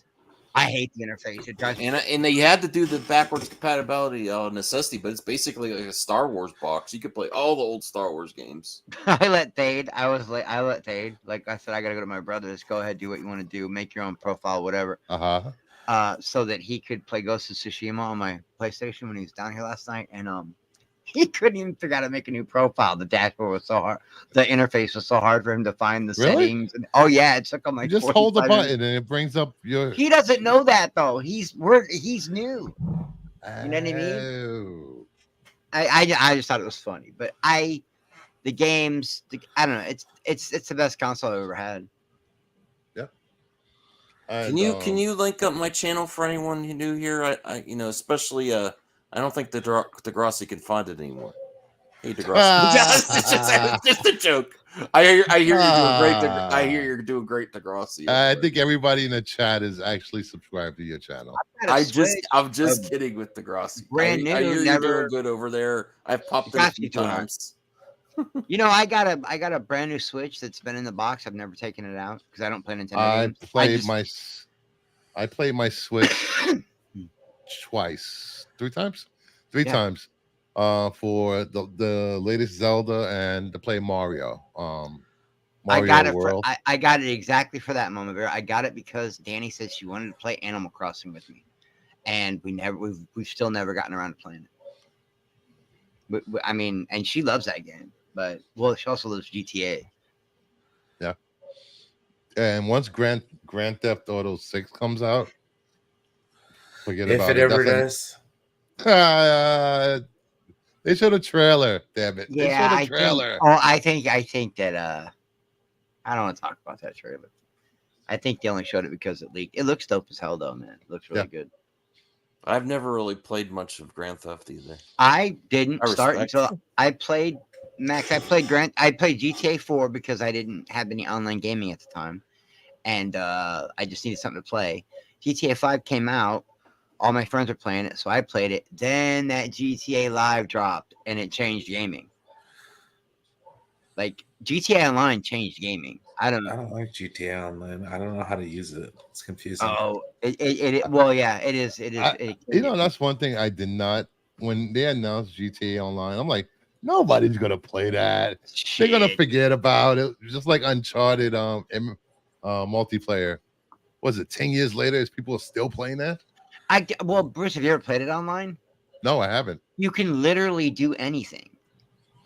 I hate the interface. It drives me. And they had to do the backwards compatibility necessity, but it's basically like a Star Wars box. You could play all the old Star Wars games. I let Thade. I let Thade. Like I said, I gotta go to my brother's. Go ahead, do what you want to do. Make your own profile, whatever. So that he could play Ghost of Tsushima on my PlayStation when he was down here last night, and he couldn't even figure out how to make a new profile. The dashboard was so hard. The interface was so hard for him to find the settings. And, oh yeah, it took him like. You just hold the 45 button minutes. and it brings up your. He doesn't know that though. He's new. You know what I mean? I just thought it was funny, but the games. I don't know. It's the best console I've ever had. Can you link up my channel for anyone who new here? I especially I don't think Degrassi can find it anymore. Hey Degrassi, it's just a joke. I hear you're doing great. I hear you're doing great, Degrassi. I think everybody in the chat is actually subscribed to your channel. I'm just kidding with Degrassi. Brand new, I hear never- you're doing good over there. I've popped in a few times. You know, I got a brand new Switch that's been in the box. I've never taken it out because I don't play Nintendo games. I played my Switch twice, three times for the latest Zelda and to play Mario. I got it. World. I got it exactly for that moment. I got it because Danny said she wanted to play Animal Crossing with me, and we've still never gotten around to playing it. But I mean, and she loves that game. But she also loves GTA. Yeah. And once Grand Theft Auto 6 comes out, forget about it. If it ever does. They showed a trailer, damn it. They showed a trailer. I think that I don't want to talk about that trailer. I think they only showed it because it leaked. It looks dope as hell though, man. It looks really good. I've never really played much of Grand Theft either. I didn't start until I played Max. I played GTA 4 because I didn't have any online gaming at the time, and I just needed something to play. GTA 5 came out. All my friends were playing it, so I played it. Then that GTA Live dropped, and it changed gaming. Like GTA Online changed gaming. I don't know. I don't like GTA Online. I don't know how to use it. It's confusing. Oh, well, yeah, it is. It is. That's one thing I did not. When they announced GTA Online, I'm like, nobody's gonna play that. They're gonna forget about it. Just like Uncharted multiplayer. Was it 10 years later? Is people still playing that? Well, Bruce, have you ever played it online? No, I haven't. You can literally do anything.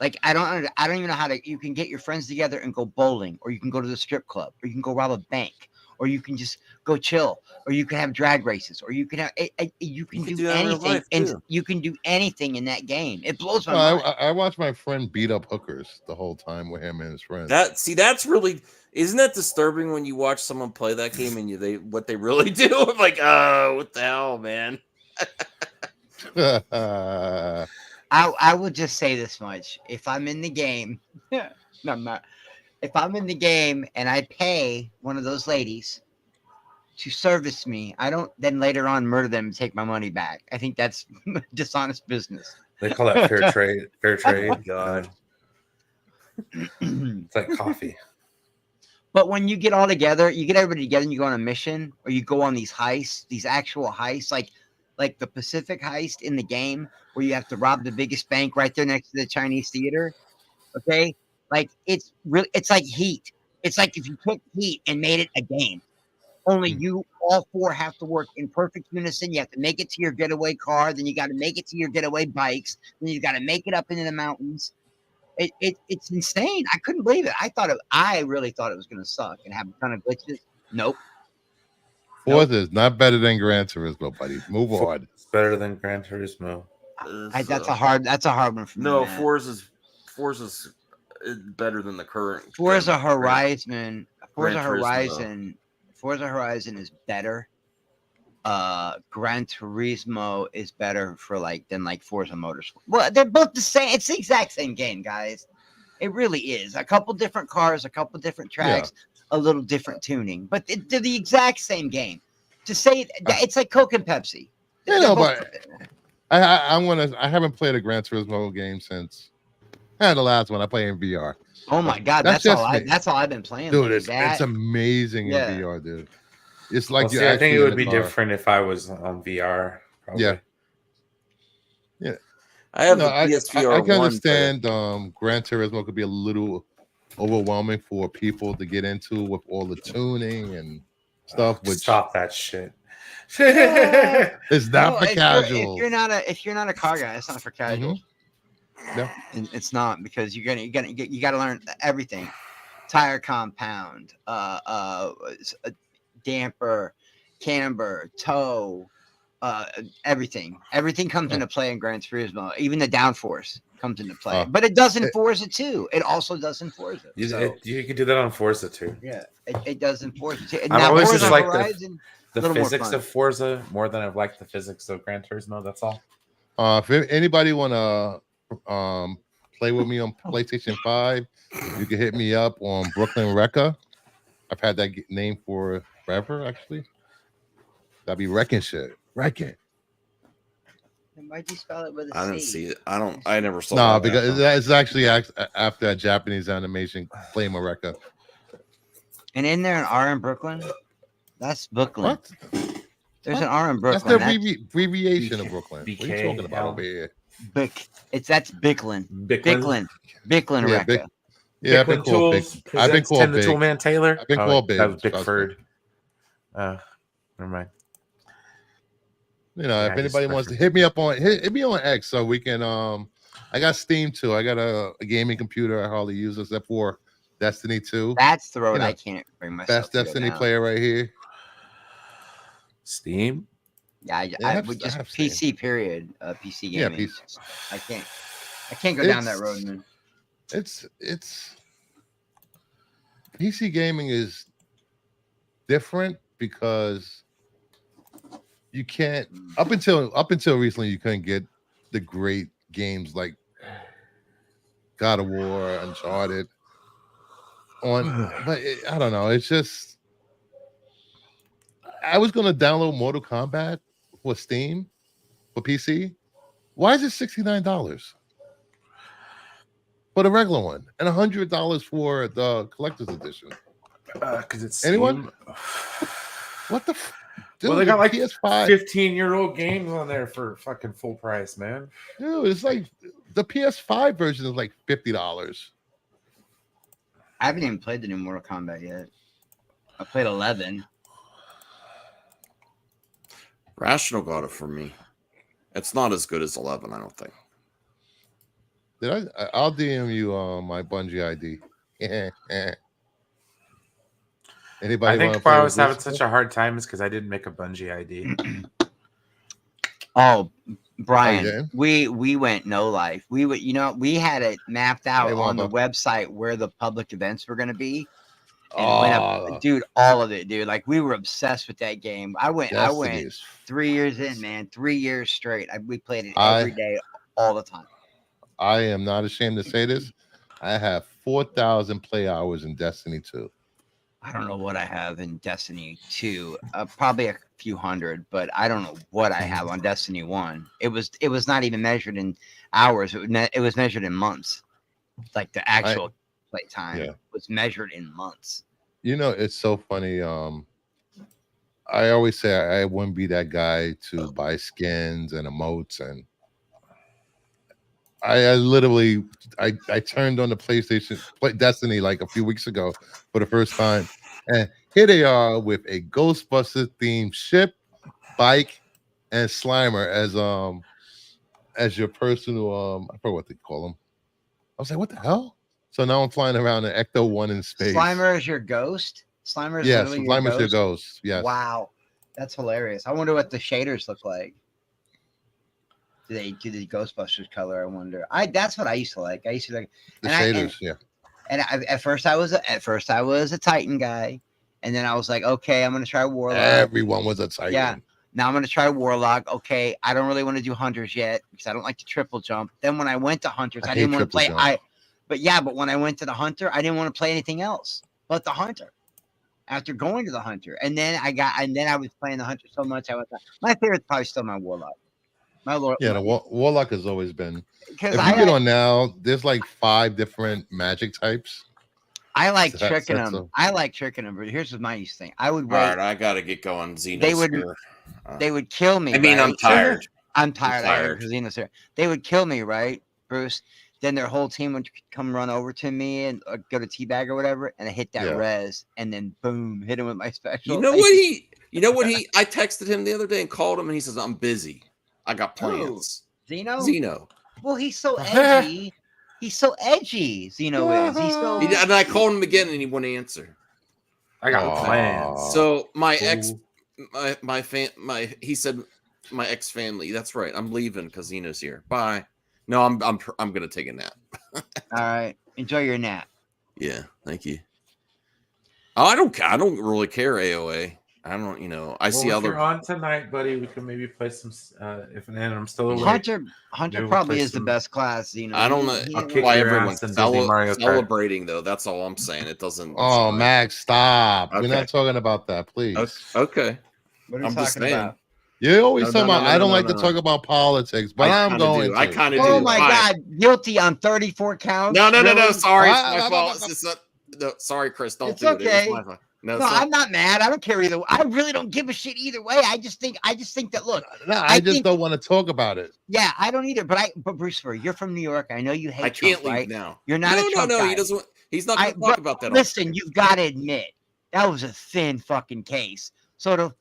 Like I don't even know how to. You can get your friends together and go bowling, or you can go to the strip club, or you can go rob a bank, or you can just go chill, or you can have drag races, or you can have you can do anything, and you can do anything in that game. It blows my mind. I watched my friend beat up hookers the whole time with him and his friends. That's really, isn't that disturbing when you watch someone play that game and what they really do? I'm like, oh, what the hell, man. I would just say this much: if I'm in the game, no, I'm not. If I'm in the game and I pay one of those ladies to service me, I don't then later on murder them and take my money back. I think that's dishonest business. They call that fair trade. Fair trade. God, it's like coffee. But when you get all together, you get everybody together and you go on a mission, or you go on these heists, these actual heists, like the Pacific heist in the game, where you have to rob the biggest bank right there next to the Chinese theater. Okay, like it's like Heat. It's like if you took Heat and made it a game. Only you, all four, have to work in perfect unison. You have to make it to your getaway car, then you got to make it to your getaway bikes, then you got to make it up into the mountains. It's insane. I couldn't believe it. I really thought it was going to suck and have a ton of glitches. Nope. Forza is not better than Gran Turismo, buddy. Move on. It's better than Gran Turismo. That's a hard one for me. No, man. Forza's better than the current. Forza Horizon is better. Gran Turismo is better than Forza Motorsport. Well, they're both the same. It's the exact same game, guys. It really is. A couple different cars, a couple different tracks, a little different tuning, but they're the exact same game. To say it's like Coke and Pepsi. You know, but I haven't played a Gran Turismo game since the last one I played in VR. Oh my god, that's all I've been playing. Dude, it's amazing in VR, dude. It's like I think it would be different if I was on VR. Probably. Yeah. I have the PSVR I can understand Gran Turismo could be a little overwhelming for people to get into with all the tuning and stuff. Which stop that shit. It's not for casuals. If you're not a car guy, it's not for casuals. No, it's not, because you gotta learn everything: tire compound, damper, camber, toe, everything. Everything comes into play in Gran Turismo. Even the downforce comes into play, but it does in Forza too. It also does in Forza. You can do that on Forza too. Yeah, it does in Forza too. I've always just liked the little more physics fun. of Forza more than I've liked the physics of Gran Turismo. That's all. If anybody want to play with me on PlayStation 5, you can hit me up on Brooklyn Rekka. I've had that name for forever, actually. That'd be Wrecking shit. Wrecking. Why'd you spell it with a C? I didn't see it. I never saw. No, because it's actually after a Japanese animation, Flame of Rekka. And in there an R in Brooklyn? That's Brooklyn. What? There's an R in Brooklyn. That's the abbreviation of Brooklyn. What are you talking about over here? That's Bicklin. Bicklin Rekka. I've been called Big. I've been called the Toolman Taylor. I've been called Big. That was Bickford. Never mind. You know, if anybody wants to hit me up on hit me on X, so we can I got Steam too. I got a gaming computer I hardly use except for Destiny 2. That's the road I can't bring myself. Best Destiny player right here. Steam. Yeah, I would just PC Steam. Period. PC gaming. Yeah, PC. I can't go down that road, man. It's PC gaming is different because you can't up until recently you couldn't get the great games like God of War, Uncharted on, but I don't know. It's just I was gonna download Mortal Kombat for Steam for PC. Why is it $69 for the regular one and $100 for the collector's edition? Because it's anyone? What the? Dude, Well, they got like PS5 15-year-old games on there for fucking full price, man. Dude, it's like the PS5 version is like $50. I haven't even played the new Mortal Kombat yet. I played 11. Rational got it for me. It's not as good as 11, I don't think. I'll DM you my Bungie ID. Anybody? I think why I was having such a hard time is because I didn't make a Bungie ID. Oh, Brian, we went no life. We we had it mapped out on the website where the public events were going to be. And went up, dude, all of it, dude. Like we were obsessed with that game. I went 3 years in, man. 3 years straight. We played it every day, all the time. I am not ashamed to say this. I have 4,000 play hours in Destiny 2. I don't know what I have in Destiny 2. Probably a few hundred, but I don't know what I have on Destiny 1. It was not even measured in hours. It was measured in months. Like the actual play time was measured in months. You know, it's so funny. I always say I wouldn't be that guy to buy skins and emotes, and I literally turned on the PlayStation Destiny like a few weeks ago for the first time, and here they are with a Ghostbusters themed ship, bike, and Slimer as your personal I forgot what they call them. I was like, what the hell? So now I'm flying around an Ecto-1 in space. Slimer is your ghost? Slimer is Slimer's your ghost. Yes. Wow. That's hilarious. I wonder what the shaders look like. Do they do the Ghostbusters color? I wonder. That's what I used to like. I used to like the shaders, And at first I was a Titan guy, and then I was like, okay, I'm gonna try Warlock. Everyone was a Titan. Yeah. Now I'm gonna try Warlock. Okay, I don't really want to do Hunters yet because I don't like to triple jump. Then when I went to Hunters, I didn't want to play. But when I went to the Hunter, I didn't want to play anything else but the Hunter. After going to the Hunter, and then I was playing the Hunter so much, my favorite's probably still my Warlock. The Warlock has always been. If you I get on now, there's like 5 different magic types. I like tricking them. I like tricking them, but here's what my thing. I would wait. All right, I gotta get going. Xenos they would kill me. I mean, right? I'm tired. I'm tired. Xenos here. They would kill me, right, Bruce? Then their whole team would come run over to me and go to teabag or whatever, and I hit that res, and then boom, hit him with my special. You know what I texted him the other day and called him, and he says, "I'm busy. I got plans." Xeno. Well, he's so edgy. He's so edgy. Xeno is. He's so. And I called him again, and he wouldn't answer. I got plans. So my ex, he said, my ex family. That's right. I'm leaving because Xeno's here. Bye. No, I'm gonna take a nap. All right, enjoy your nap. Yeah, thank you. Oh, I don't really care. AOA. I don't. I see if other. You're on tonight, buddy. We can maybe play some. If I'm still awake. Hunter probably is the best class. I don't know why everyone's celebrating though. That's all I'm saying. It doesn't. Oh, Max, stop. Okay. We're not talking about that, please. Okay. What are you talking about? You always talk about. I don't like to talk about politics, but I'm going. I kind of do. Oh my God! Guilty on 34 counts. No. Sorry, it's my fault. Sorry, Chris. Don't do it. Okay. It was my fault. No, I'm not mad. I don't care either. I really don't give a shit either way. I just think that look. I just don't want to talk about it. Yeah, I don't either. But Bruce, you're from New York. I know you hate. I can't Trump, leave right? now. You're not a Trump guy. He doesn't. He's not going to talk about that. Listen, you've got to admit that was a thin fucking case. Sort of.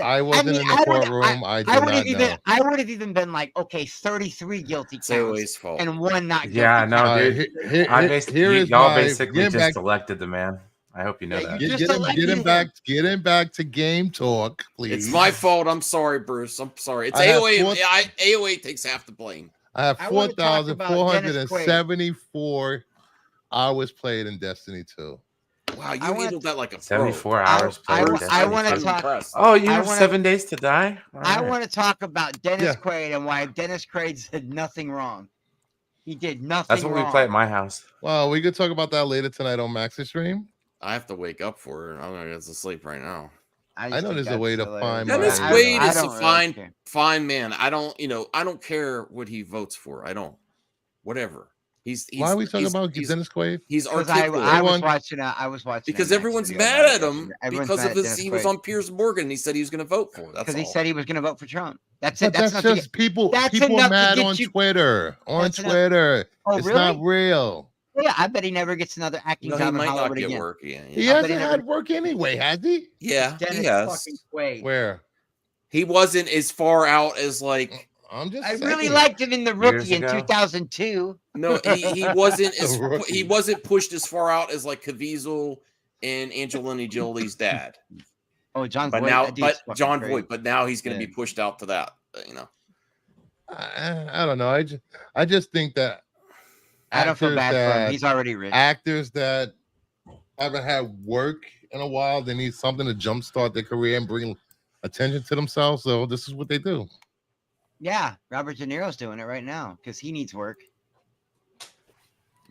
I wasn't in the courtroom. I would have even been like, okay, 33 guilty counts and 1 not guilty. Yeah, no, dude. Y'all basically just elected the man. I hope you know that. Get him back to game talk, please. It's my fault. I'm sorry, Bruce. I'm sorry. It's AOA. AOA takes half the blame. I have 4,474 hours played in Destiny 2. Wow, you handled that like a 74 hours played. I want to talk. Oh, you have 7 days to die? I want to talk about Dennis Quaid and why Dennis Quaid did nothing wrong. He did nothing That's what we play at my house. Well, we could talk about that later tonight on Max's stream. I have to wake up for it. I'm gonna get to sleep right now. I know there's a way to find. Dennis Quaid is a fine man. I don't care what he votes for. I don't. Whatever. Why are we talking about Dennis Quaid? He's articulate. I was watching. Because everyone's mad at him because of this. He was on Piers Morgan. And he said he was going to vote for it. Because he said he was going to vote for Trump. That's it. That's just people. People are mad on Twitter. Twitter. It's not real. Yeah, I bet he never gets another acting job in Hollywood again. Work. Yeah. He hasn't had work anyway, has he? Yeah, he has. Where? He wasn't as far out as like. I really liked him in The Rookie in 2002. No, he wasn't he wasn't pushed as far out as like Caviezel and Angelina Jolie's dad. Oh, John Voight. John Voight. But now he's going to be pushed out to that. I don't know. I just think that. I don't feel bad for him. He's already rich. Actors that haven't had work in a while, they need something to jumpstart their career and bring attention to themselves. So this is what they do. Yeah, Robert De Niro's doing it right now because he needs work.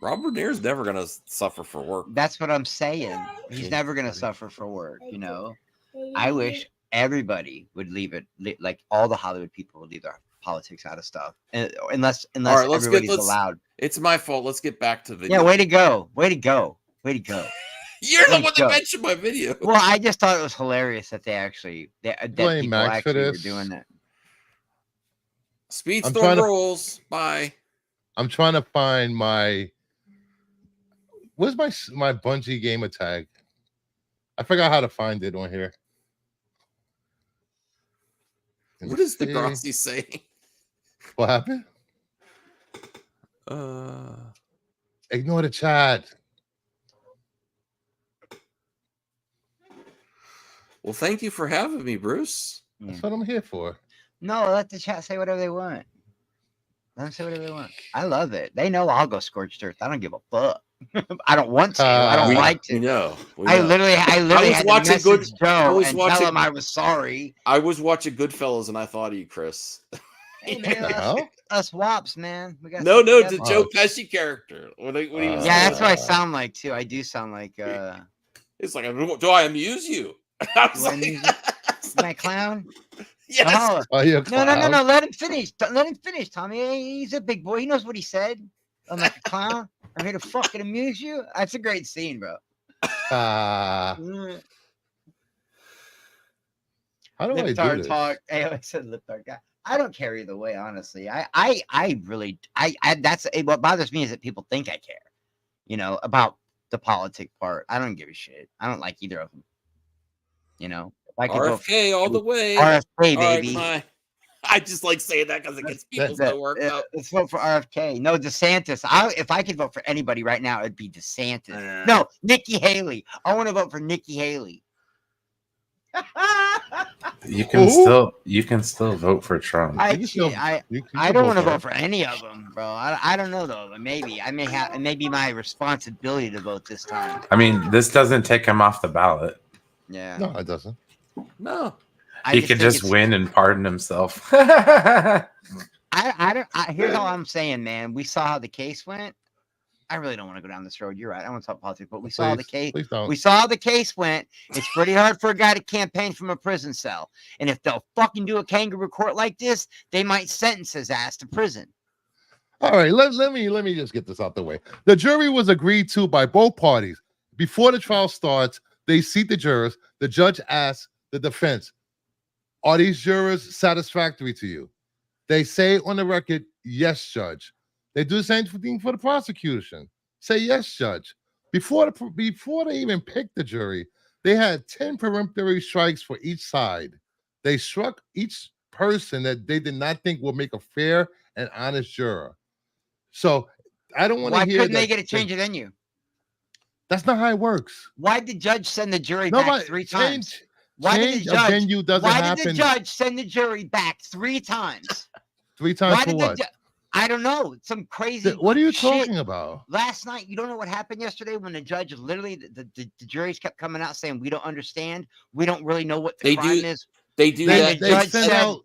Robert De Niro's never going to suffer for work. That's what I'm saying. He's never going to suffer for work, I wish everybody would leave it, like all the Hollywood people would leave their politics out of stuff, unless everybody's allowed. It's my fault. Let's get back to video. Yeah, way to go. You're the one that mentioned my video. Well, I just thought it was hilarious that they actually blame Max for this. Were doing that. Speedstorm rolls. Bye. I'm trying to find where's my Bungie gamer tag? I forgot how to find it on here. What is the Grossi saying? What happened? Ignore the chat. Well, thank you for having me, Bruce. That's what I'm here for. No, let the chat say whatever they want. Let them say whatever they want. I love it. They know I'll go scorched earth. I don't give a fuck. I don't want to. I don't like to. We know. I literally had to message Joe and tell him I was sorry. I was watching Goodfellas and I thought of you, Chris. Hey, man, us wops, man. We got No, it's a Joe Pesci character. What he was yeah, that's what I sound like too. I do sound like. It's like, do I amuse you? I was like, am I a clown? Yes. Oh, are you a clown? No. Let him finish. Let him finish, Tommy. He's a big boy. He knows what he said. I'm like a clown. I'm here to fucking amuse you. That's a great scene, bro. How do I do this? Talk. I said lip talk guy. I don't care either way, honestly. I really that's what bothers me is that people think I care, you know, about the politic part. I don't give a shit. I don't like either of them. You know, if I could RFK all the way. RFK, baby. I just like saying that because it gets people so worked up. Let's vote for RFK. No, DeSantis. If I could vote for anybody right now, it'd be DeSantis. Uh, No, Nikki Haley. I want to vote for Nikki Haley. You can still vote for Trump. I don't want to vote for any of them, bro. I don't know though. Maybe I may have. It may be my responsibility to vote this time. I mean, this doesn't take him off the ballot. Yeah. No, it doesn't. No. He could just win and pardon himself. I don't. Here's all I'm saying, man. We saw how the case went. I really don't want to go down this road. You're right. I want to talk politics, but we saw how the case. We saw how the case went. It's pretty hard for a guy to campaign from a prison cell. And if they'll fucking do a kangaroo court like this, they might sentence his ass to prison. All right, let me just get this out the way. The jury was agreed to by both parties. Before the trial starts, they seat the jurors. The judge asks the defense, "Are these jurors satisfactory to you?" They say on the record, "Yes, judge." They do the same thing for the prosecution. Say, "Yes, judge." Before they even picked the jury, they had 10 peremptory strikes for each side. They struck each person that they did not think would make a fair and honest juror. So I don't want to hear. Why couldn't they get a change of venue? That's not how it works. Why did the judge send the jury back 3 times? Change of venue doesn't happen. Why did the judge send the jury back 3 times? 3 times for what? I don't know. Some crazy. What are you talking about? Last night, you don't know what happened yesterday when the judge literally the juries kept coming out saying, "We don't understand. We don't really know what the crime is." They do that. The judge said,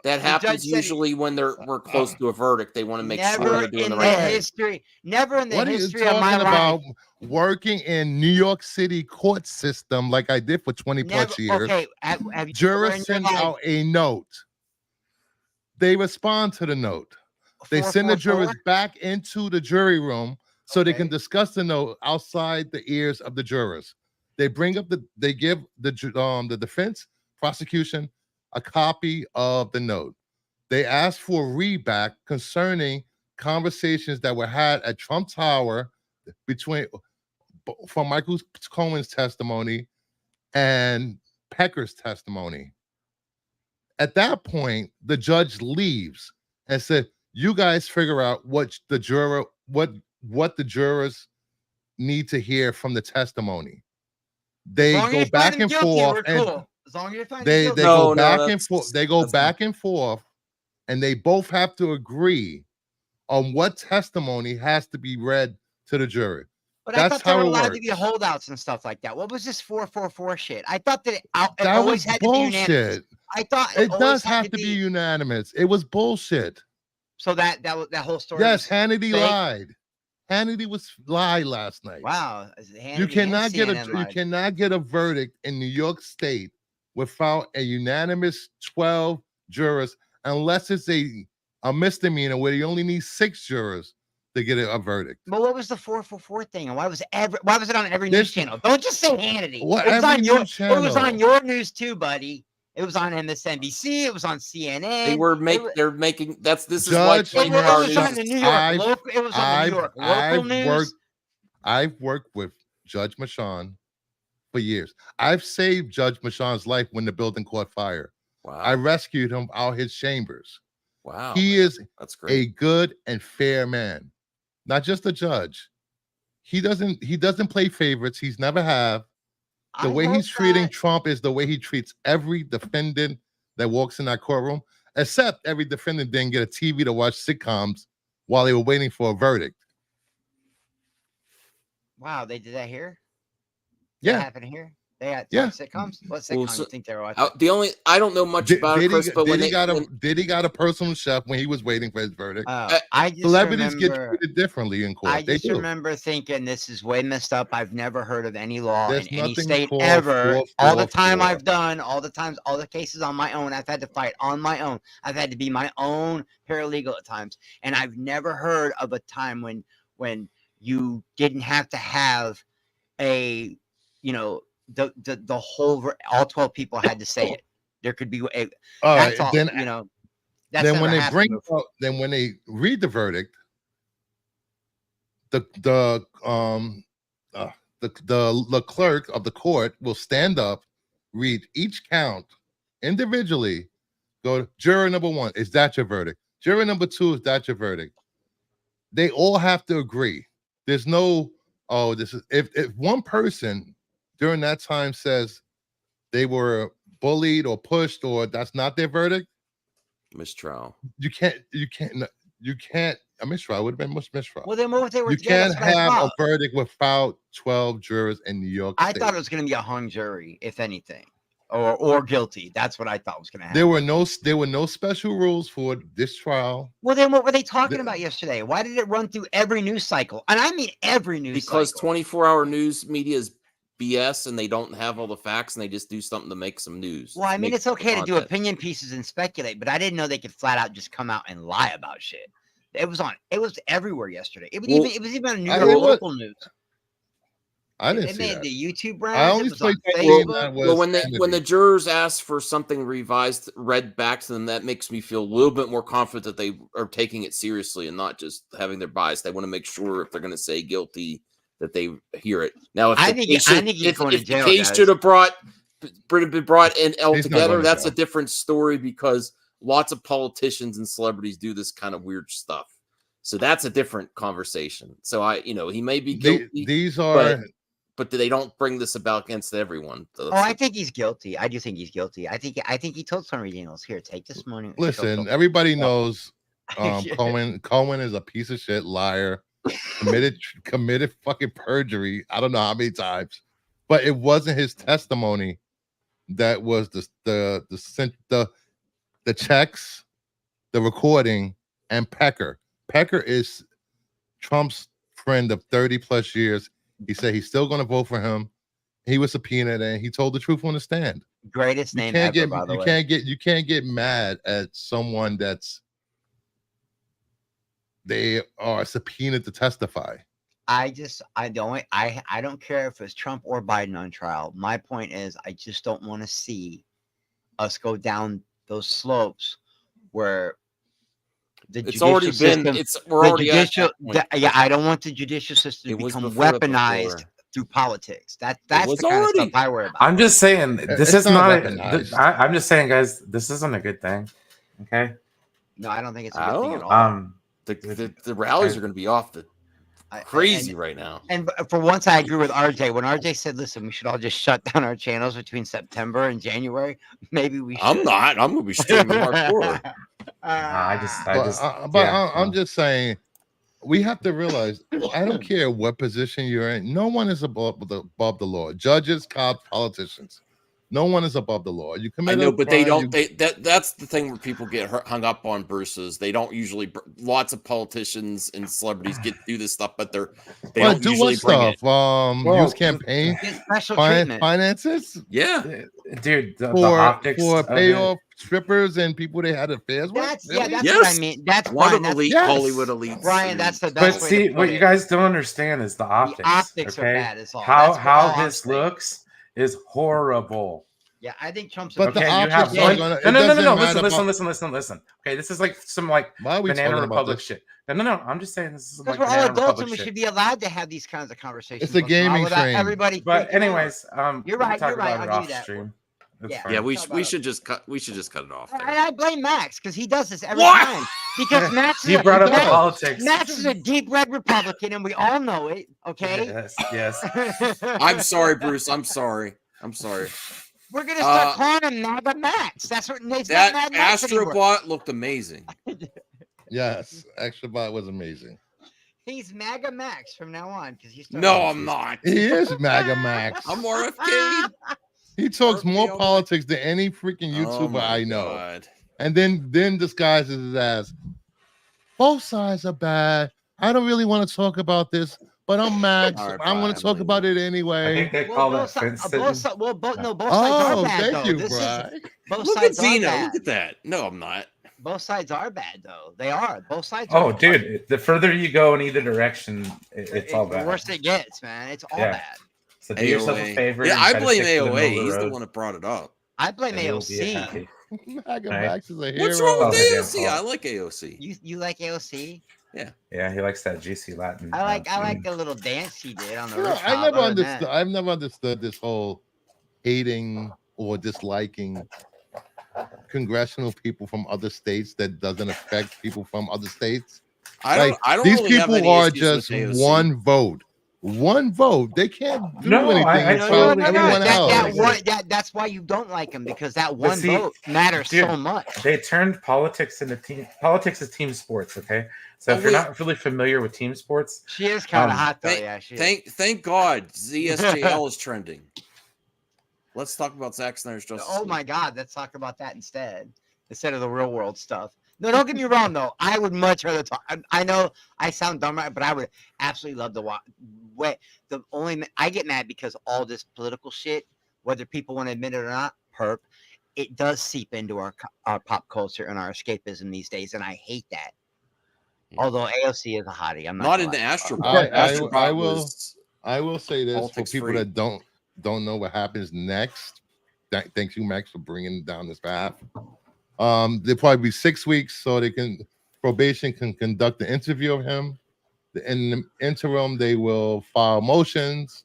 that happens usually when we're close to a verdict. They want to make sure they're doing the right thing. Never in the history of my life. Working in New York City court system like I did for 20 plus years. Okay, have you jurors send out a note. They respond to the note. They send the jurors back into the jury room so they can discuss the note outside the ears of the jurors. They give the defense, prosecution, a copy of the note. They ask for a readback concerning conversations that were had at Trump Tower from Michael Cohen's testimony and Pecker's testimony. At that point, the judge leaves and said, "You guys figure out what the jurors need to hear from the testimony." They go back and forth, and they go back and forth. They go back and forth, and they both have to agree on what testimony has to be read to the jury. But I thought there were allowed to be holdouts and stuff like that. What was this 444 shit? I thought that it always had to be unanimous. I thought it does have to be unanimous. It was bullshit. So that whole story. Yes, Hannity lied. Hannity was lied last night. Wow, you cannot get a verdict in New York State without a unanimous 12 jurors, unless it's a misdemeanor where you only need 6 jurors to get a verdict. But what was the 444 thing, and why was it on every news channel? Don't just say Hannity. It was on your news too, buddy. It was on MSNBC. It was on CNN. They're making this is why it was on the New York. It was on the New York local news. I've worked with Judge Michon for years. I've saved Judge Michon's life when the building caught fire. Wow. I rescued him out his chambers. Wow. He is That's great. A good and fair man. Not just a judge. He doesn't play favorites. He's never have. The way he's treating Trump is the way he treats every defendant that walks in that courtroom, except every defendant didn't get a TV to watch sitcoms while they were waiting for a verdict. Wow, they did that here? Yeah. That happened here? They had sitcoms. What sitcom you think they were watching? I don't know much about it, Chris, but did he got a personal chef when he was waiting for his verdict? I just Celebrities get remember- treated differently in court. I They just do. remember thinking this is way messed up. I've never heard of any law There's in any nothing state called ever. All the time 444. I've done, all the cases on my own, I've had to fight on my own. I've had to be my own paralegal at times, and I've never heard of a time when you didn't have to have the whole all 12 people had to say it. There could be a. All that's right, all. then That's then never when they happened bring before. then when they read the verdict, the clerk of the court will stand up, read each count individually, go juror number 1, is that your verdict? Juror number 2, is that your verdict? They all have to agree. There's no this is if one person during that time says they were bullied or pushed or that's not their verdict, mistrial. You can't. A mistrial would have been mistrial. Well, then what if they were You together? can't That's what I have a thought. verdict without 12 jurors in New York I State. thought it was going to be a hung jury, if anything, or guilty. That's what I thought was going to happen. There were no special rules for this trial. Well, then what were they talking about yesterday? Why did it run through every news cycle? And I mean every news Because cycle. 24-hour news media is BS and they don't have all the facts and they just do something to make some news. Well, I mean, Make it's okay to do content. opinion pieces and speculate, but I didn't know they could flat out just come out and lie about shit. It was everywhere yesterday. It was even on New York local news. I didn't They see made that. the YouTube rounds. I It only was on played Facebook. Well, when the jurors ask for something read back to them, that makes me feel a little bit more confident that they are taking it seriously and not just having their bias. They want to make sure if they're going to say guilty that they hear it. Now, if I the think he's going to jail, the case guys. should have been brought in He's not going altogether, to that's jail. a different story because lots of politicians and celebrities do this kind of weird stuff. So that's a different conversation. So he may be guilty. These are. But they don't bring this about against everyone. So I think he's guilty. I do think he's guilty. I think he told Stormy Daniels, "Here, take this money." Listen, everybody knows Cohen is a piece of shit, liar, committed fucking perjury. I don't know how many times, but it wasn't his testimony that was the checks, the recording, and Pecker. Pecker is Trump's friend of 30 plus years. He said he's still going to vote for him. He was subpoenaed and he told the truth on the stand. Greatest name ever, by the way. You can't get mad at someone they are subpoenaed to testify. I don't care if it's Trump or Biden on trial. My point is, I just don't want to see us go down those slopes where I don't want the judicial system to become weaponized through politics. That's the kind of stuff I worry about. I'm just saying this is not. I'm just saying, guys, this isn't a good thing. Okay. No, I don't think it's a good thing at all. The rallies are going to be off the crazy right now. And for once, I agree with RJ. When RJ said, "Listen, we should all just shut down our channels between September and January," maybe we should. I'm not. I'm going to be streaming hardcore. I'm just saying, we have to realize, I don't care what position you're in. No one is above the law. Judges, cops, politicians. No one is above the law. You commit. I know, but they don't. That's the thing where people get hung up on. Bruce's. They don't usually. Lots of politicians and celebrities do this stuff, but they don't usually bring it. Use campaign finances. Yeah, dude. The for optics for of payoff strippers and people they had affairs with. That's what I mean. That's one Brian, of elite that's, Hollywood elites. Brian, that's the But best way see, to put what it. you guys don't understand is the optics. The optics okay? are bad as all. That's How all I'm this saying. looks is horrible. Yeah, I think Trump's. But the Okay, you options have are one. gonna. No. Listen. Okay, this is like some Why are we Banana talking about Republic this? shit. No. I'm just saying this is Because like we're all Banana adults Republic and we shit. should be allowed to have these kinds of conversations. It's a gaming without stream. everybody. But freaking out. anyways, You're we can right. talk You're right. about it I'll off give you that. stream. That's Yeah. fine. Yeah, we should just cut it off. And I blame Max because he does this every What? time. Because Max He brought up the politics. Max is a deep red Republican, and we all know it. Okay. Yes. I'm sorry, Bruce. I'm sorry. We're gonna start calling him MAGA Max. That's what it's That not Mad Max anymore. Astrobot looked amazing. Yes, Extrabot was amazing. He's MAGA Max from now on because he's. No, I'm not. He is MAGA Max. I'm RFK. He talks more politics than any freaking YouTuber I know. God. And then disguises his ass. Both sides are bad. I don't really want to talk about this, but I'm Max. I want to talk about it anyway. I think they call that fence sitting. Both sides are Oh, bad, thank though. you, This is- Bri. both Look at sides are Zeno. bad. Look at that. No, I'm not. Both sides are bad, though. They are. Both sides. Oh, are dude, the further you go in either direction, it's all the bad. worse it gets, man. It's all Yeah. bad. So do yourself a AOA. favor. Yeah, and I try to blame stick to the AOA. middle of the He's the road, one that brought it up. I blame and you'll be AOC. happy. MAGA Right. Max is a hero. What's wrong with Oh, AOC? damn I like AOC. You like AOC? Yeah, he likes that juicy Latin. I like the little dance he did on the You know, rooftop. I never Other than understood. that- I've never understood this whole hating or disliking congressional people from other states that doesn't affect people from other states. I don't these really have people any are issues just with AOC. one vote. One vote. They can't do No, anything I without totally everyone get else. That's why you don't like him, because that But one see, vote matters dude, so much. They turned politics into team. Politics is team sports. Okay, so if you're not really familiar with team sports, She is kind of hot though. Thank, Yeah, she is. thank God ZSJL is trending. Let's talk about Zack Snyder's Justice Oh League. my God, let's talk about that instead of the real world stuff. No, don't get me wrong though. I would much rather talk. I know I sound dumb, right? But I would absolutely love to watch. I get mad because all this political shit, whether people want to admit it or not, it does seep into our pop culture and our escapism these days, and I hate that. Although AOC is a hottie, I'm Not gonna into lie. Astrobot. I will say this for politics people free. that don't know what happens next. Thank you, Max, for bringing down this path. There'll probably be 6 weeks so probation can conduct an interview of him. In the interim, they will file motions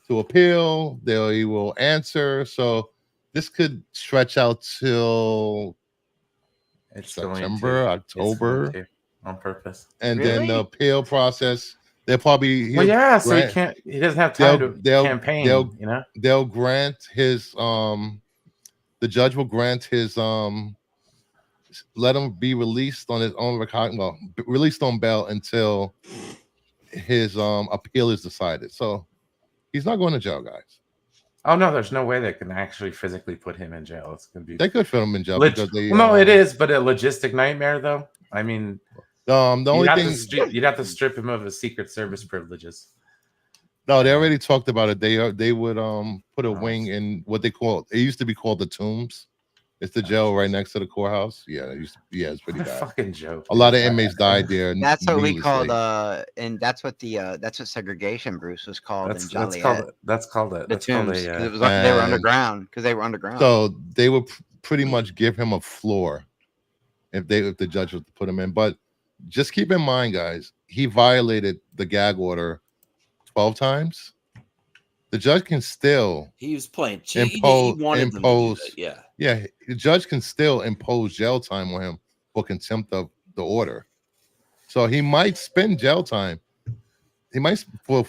to appeal. He will answer. So this could stretch out till September, October, on purpose. and then the appeal process. They'll probably Well, yeah, so he doesn't have time to campaign. They'll grant his the judge will grant his let him be released on his own released on bail until his appeal is decided. So he's not going to jail, guys. Oh no, there's no way they can actually physically put him in jail. It's gonna be. They could put him in jail because they. No, it is, but a logistic nightmare though. I mean, the only thing you'd have to strip him of his Secret Service privileges. No, they already talked about it. They would put a wing in what they call it used to be called the Tombs. It's the jail right next to the courthouse. Yeah, it's pretty What a bad. fucking joke. A lot of inmates died there. That's what we needlessly. called and that's what segregation, Bruce, was called in Joliet. That's called the Tombs. 'Cause it was they were underground because they were underground. So they would pretty much give him a floor if the judge was to put him in. But just keep in mind, guys, he violated the gag order 12 times. The judge can still He was playing. He wanted them to do that, yeah. The judge can still impose jail time on him for contempt of the order. So he might spend jail time. He might for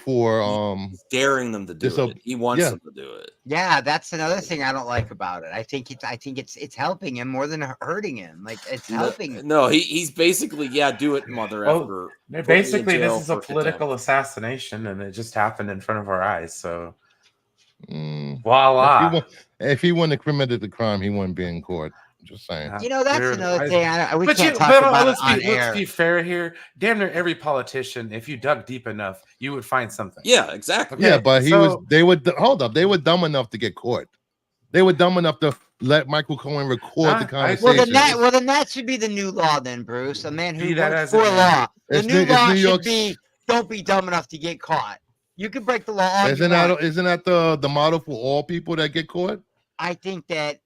daring them to do it. He wants them to do it. Yeah, that's another thing I don't like about it. I think it's helping him more than hurting him. Like it's helping him. No, he's basically do it, mother effer. Basically, this is a political assassination, and it just happened in front of our eyes. So, voila! If he wouldn't have committed the crime, he wouldn't be in court. Just saying. You know, that's another thing. We can't talk about it on air. Let's be fair here. Damn near every politician, if you dug deep enough, you would find something. Yeah, exactly. Okay, yeah, but they were dumb enough to get caught. They were dumb enough to let Michael Cohen record the conversation. Well, then that should be the new law, then, Bruce. A man who works for law. The new law should be: don't be dumb enough to get caught. You can break the law. Isn't that the model for all people that get caught? I think that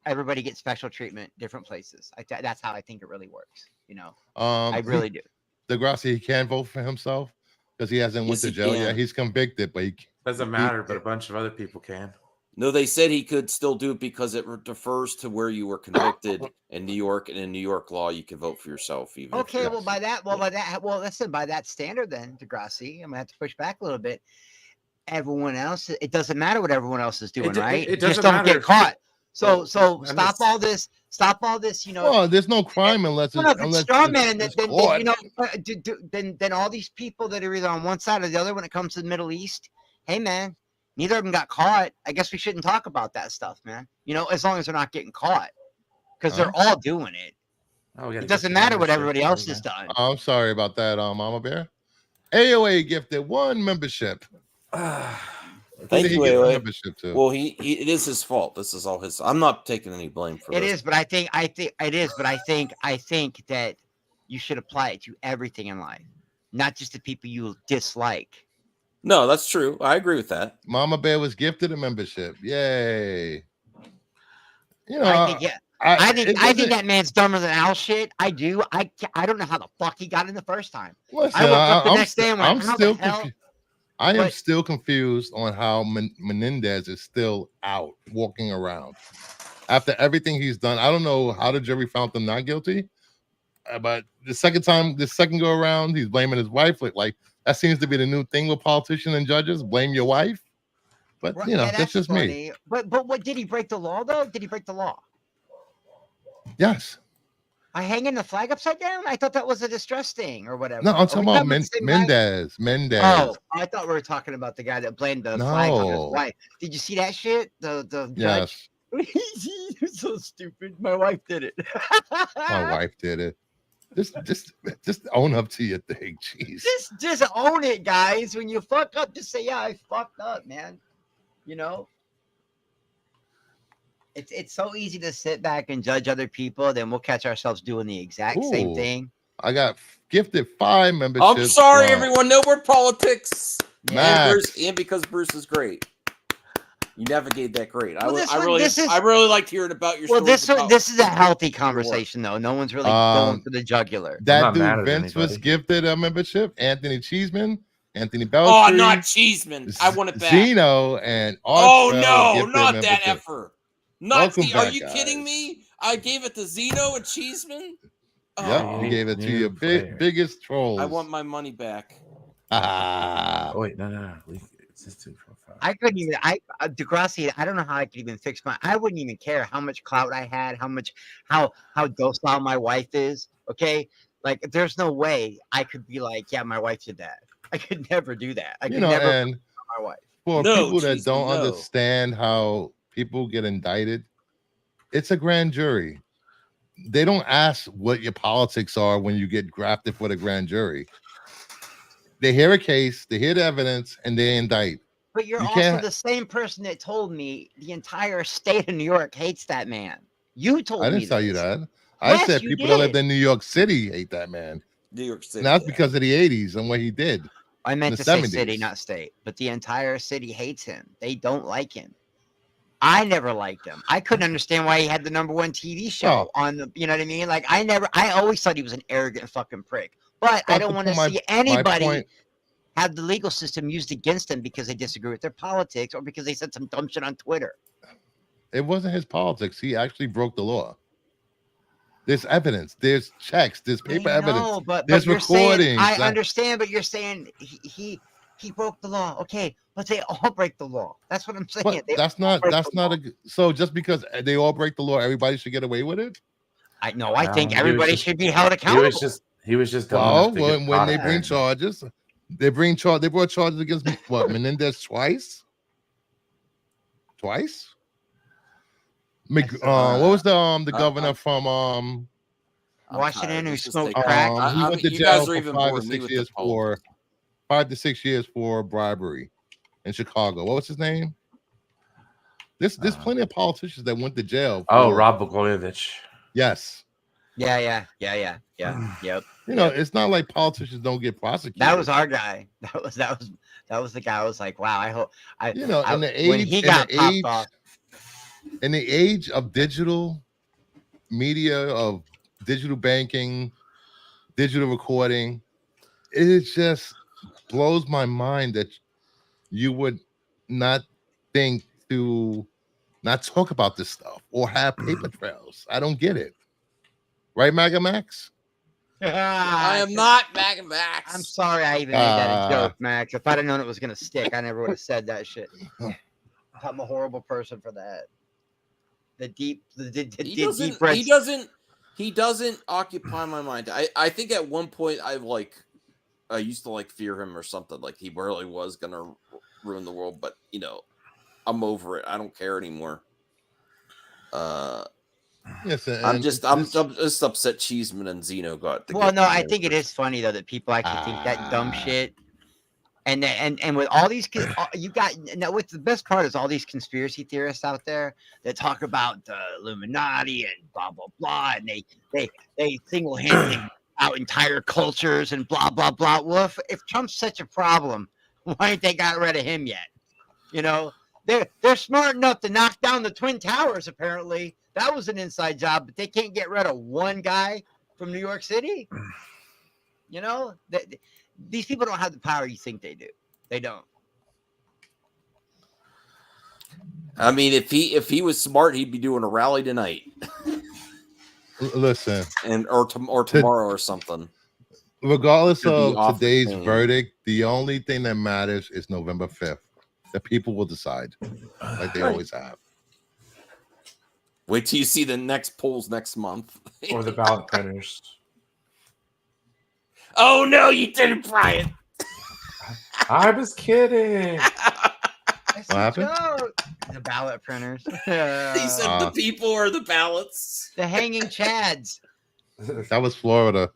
everybody gets special treatment different places. That's how I think it really works. You know, I really do. Degrassi, he can't vote for himself because he hasn't went to jail yet. He's convicted, but he doesn't matter. But a bunch of other people can. No, they said he could still do it because it defers to where you were convicted in New York, and in New York law, you can vote for yourself. Even by that standard, then Degrassi, I'm gonna have to push back a little bit. Everyone else, it doesn't matter what everyone else is doing, right? It just doesn't don't matter. get caught. So stop all this. Stop all this. You know. Well, there's no crime unless it's straw man. it's Then caught. you know, then all these people that are either on one side or the other when it comes to the Middle East. Hey man, neither of them got caught. I guess we shouldn't talk about that stuff, man. You know, as long as they're not getting caught, because they're all doing it. Oh, it doesn't matter what everybody else has done. I'm sorry about that, Mama Bear. AOA gifted 1 membership. Thank you, get AOA. membership too? Well, it is his fault. This is all his. I'm not taking any blame for It this. is, but I think that you should apply it to everything in life, not just the people you dislike. No, that's true. I agree with that. Mama Bear was gifted a membership. Yay! You know, I think that man's dumber than Al shit. I do. I don't know how the fuck he got in the first time. Listen, I woke up the next day and went, I'm how still the hell? confused. I am still confused on how Menendez is still out walking around after everything he's done. I don't know how the jury found him not guilty, but the second go around, he's blaming his wife. Like that seems to be the new thing with politicians and judges: blame your wife. But you know, that's just funny. me. But what did he break the law though? Did he break the law? Yes. I hanging the flag upside down? I thought that was a distress thing or whatever. No, I'm talking about Mendez. Oh, I thought we were talking about the guy that blamed the flag on his wife. Did you see that shit? The Yes. You're so stupid. My wife did it. My wife did it. Just own up to your thing. Jeez. Just own it, guys. When you fuck up, just say, yeah, I fucked up, man. You know? It's so easy to sit back and judge other people, then we'll catch ourselves doing the exact same thing. I got gifted 5 memberships. I'm sorry, everyone. No more politics. Max. And because Bruce is great. You navigate that great. Well, I really liked hearing about your stories. This is a healthy conversation, though. No one's really going for the jugular. That dude Vince was gifted a membership. Anthony Cheeseman, Anthony Beltry. Oh, not Cheeseman. I want it back. Zeno and oh no, not that membership. effer. Not Welcome the. Are back, you guys. kidding me? I gave it to Zeno and Cheeseman. Yep, you gave it to your biggest trolls. I want my money back. Oh, wait, no. It's just 2 for 5. I couldn't even. Degrassi. I don't know how I could even fix my. I wouldn't even care how much clout I had, how docile my wife is. Okay, like there's no way I could be like, yeah, my wife did that. I could never do that. I could never. And my wife. For people that don't understand how people get indicted, it's a grand jury. They don't ask what your politics are when you get grafted for the grand jury. They hear a case, they hear the evidence, and they indict. But you're also the same person that told me the entire state of New York hates that man. You told me. I didn't tell you that. Yes, I said you people did. that lived in New York City hate that man. New York City. And that's because of the 80s and what he did. I meant in to the say 70s. city, not state. But the entire city hates him. They don't like him. I never liked him. I couldn't understand why he had the #1 TV show on the. You know what I mean? Like I always thought he was an arrogant fucking prick. But I don't want to see anybody have the legal system used against them because they disagree with their politics or because they said some dumb shit on Twitter. It wasn't his politics. He actually broke the law. There's evidence. There's checks. There's paper evidence. There's recordings. I understand, but you're saying he broke the law. Okay, but they all break the law. That's what I'm saying. But that's not so just because they all break the law, everybody should get away with it? I think everybody should be held accountable. He was just dumb when they bring charges, they brought charges against what, Menendez twice? What was the governor from Washington who smoked crack? He went to jail for 5 to 6 years for bribery in Chicago. What was his name? There's plenty of politicians that went to jail. Rob Blagojevich. Yes. Yeah. Yep. You know, it's not like politicians don't get prosecuted. That was our guy. That was the guy. I was like, wow. I hope. In the age of digital media, of digital banking, digital recording, it just blows my mind that you would not think to not talk about this stuff or have paper trails. I don't get it. Right, Maga Max? I am not Maga Max. I'm sorry I even made that a joke, Max. If I'd have known it was going to stick, I never would have said that shit. I'm a horrible person for that. deep He doesn't occupy my mind. I think at one point I used to fear him or something. Like he really was gonna ruin the world, but I'm over it. I don't care anymore. Yes, I'm just upset Cheeseman and Zeno got. Well, no, I think it is funny though that people actually think that dumb shit. And with all these, you got now. What's the best part is all these conspiracy theorists out there that talk about the Illuminati and blah blah blah, and they single-handedly out entire cultures and blah blah blah. Well, if Trump's such a problem, why ain't they got rid of him yet? They're smart enough to knock down the Twin Towers. Apparently, that was an inside job, but they can't get rid of one guy from New York City. These people don't have the power you think they do. They don't. I mean, if he was smart, he'd be doing a rally tonight. Listen, or tomorrow or something. Regardless of today's verdict, the only thing that matters is November 5th. The people will decide, like they always have. Wait till you see the next polls next month. Or the ballot printers. Oh no, you didn't, Brian. I was kidding. What happened? The ballot printers. He said the people or the ballots. The hanging chads. That was Florida.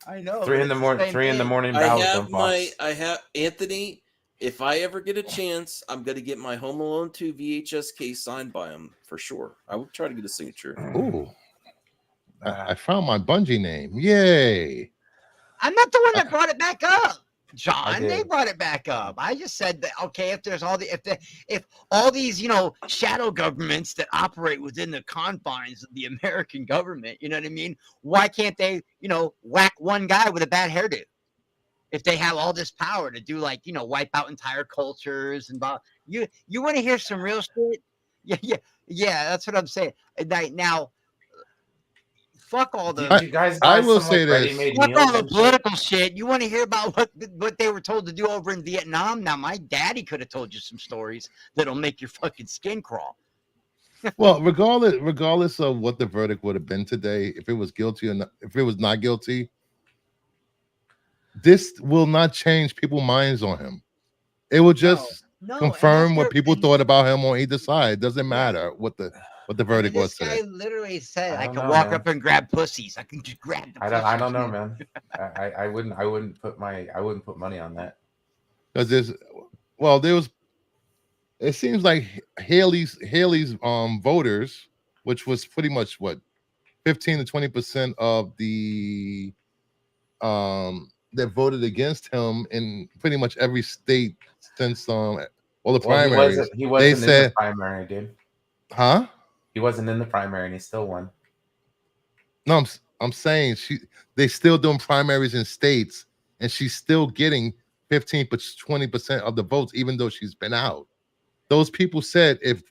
I know. 3 in the morning. 3 in the morning. Ballots I have Anthony. If I ever get a chance, I'm gonna get my Home Alone 2 VHS case signed by him for sure. I will try to get a signature. Ooh, I found my Bungie name. Yay! I'm not the one that brought it back up, John. They brought it back up. I just said that okay, if there's if all these shadow governments that operate within the confines of the American government, you know what I mean? Why can't they whack one guy with a bad hairdo? If they have all this power to do wipe out entire cultures and blah, you want to hear some real shit? Yeah. That's what I'm saying. Now, fuck all the. You guys I will say this. Fuck all the political shit. You want to hear about what they were told to do over in Vietnam? Now, my daddy could have told you some stories that'll make your fucking skin crawl. Well, regardless of what the verdict would have been today, if it was guilty or not, if it was not guilty. This will not change people's minds on him. It will just confirm what people thought about him on either side. Doesn't matter what the verdict was today. This guy literally said, "I can walk up and grab pussies. I can just grab the pussies." I don't know, man. I wouldn't put money on that. Because it seems like Haley's voters, which was pretty much 15 to 20% of the that voted against him in pretty much every state since the primaries. He wasn't in the primary, dude. Huh? He wasn't in the primary and he still won. No, I'm saying they still doing primaries in states and she's still getting 15 to 20% of the votes, even though she's been out. Those people said if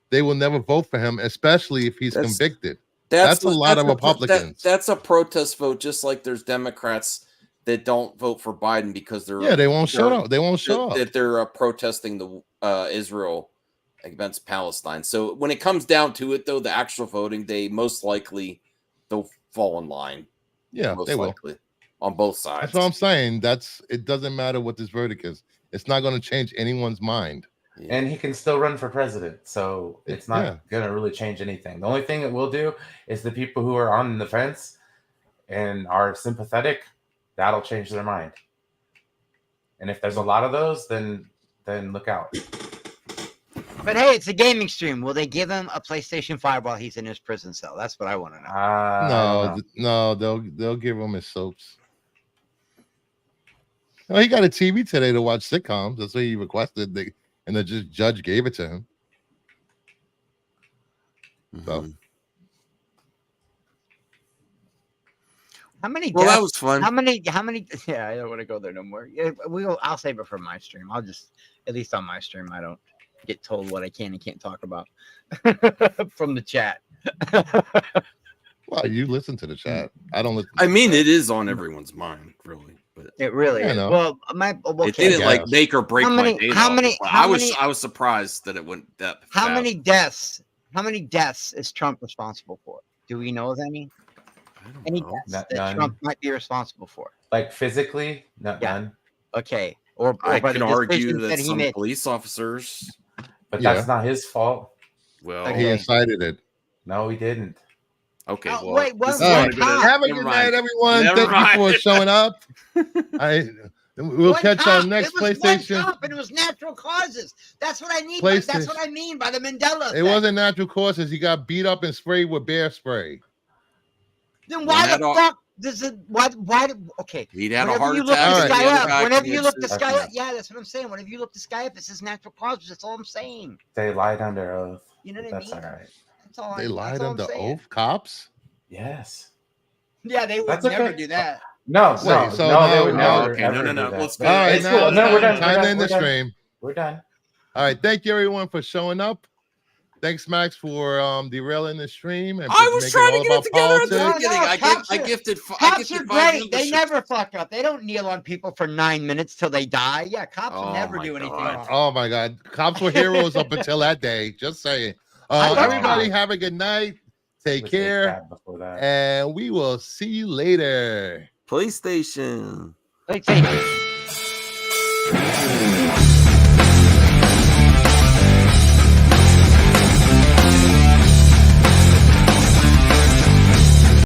they will never vote for him, especially if he's convicted. That's a lot of Republicans. That's a protest vote, just like there's Democrats that don't vote for Biden because they won't show up. They won't show up. That they're protesting the Israel against Palestine. So when it comes down to it, though, the actual voting, they'll fall in line. Yeah, most they likely on both sides. That's what I'm saying. It doesn't matter what this verdict is. It's not going to change anyone's mind. Yeah. And he can still run for president, so it's not going to really change anything. The only thing it will do is the people who are on the fence and are sympathetic, that'll change their mind. And if there's a lot of those, then look out. But hey, it's a gaming stream. Will they give him a PlayStation 5 while he's in his prison cell? That's what I want to know. No, they'll give him his soaps. No, he got a TV today to watch sitcoms. That's what he requested. And the judge gave it to him. So. How many? Well, that was fun. How many? Yeah, I don't want to go there no more. Yeah, I'll save it for my stream. At least on my stream, I don't get told what I can and can't talk about from the chat. Well, you listen to the chat. I don't listen. I mean, it is on everyone's mind, really. But it really is. Well, it didn't make or break my day. I was surprised that it went that. How many deaths How many deaths is Trump responsible for? Do we know of any? Any deaths that Trump might be responsible for? Like physically? None. Okay. Or I by could the argue decisions that he some made. police officers. But that's not his fault. Well, He incited it. No, he didn't. Okay, well, wait, what? this is All not right. gonna- Have a never good mind. night, everyone. Never Thank you mind. for showing up. We'll One catch cop. on next It was PlayStation. one cop and it was natural causes. That's what I need. PlayStation. That's what I mean by the Mandela effect. It wasn't natural causes. He got beat up and sprayed with bear spray. Then why the fuck does it? Why? Okay. He'd had a Whenever heart you look attack this and the guy other up, guy whenever you committed look this guy suicide. up, yeah, that's what I'm saying. Whenever you look this guy up, it says natural causes. That's all I'm saying. They lied under oath. You know what That's I mean? all right. That's all. They lied that's all under I'm saying. oath, cops. Yes. Yeah, they would That's never okay. do that. No, Wait, no, so no, now- they would now- never. Okay, ever no. do that. Let's go. All right, It's now cool. No, we're done. Time to We're end the done. stream. We're done. All right, thank you everyone for showing up. Thanks, Max, for derailing the stream and I was making trying all to get it about together at the politics. beginning. I gifted. I Cops gifted are 5 great. They memberships. never fuck up. They don't kneel on people for 9 minutes till they die. Yeah, cops will Oh never my do anything God. wrong. Oh my God, cops were heroes up until that day. Just saying. I love Everybody, cops. have a good night. Take Was care, ACAB before that. and we will see you later. PlayStation. PlayStation.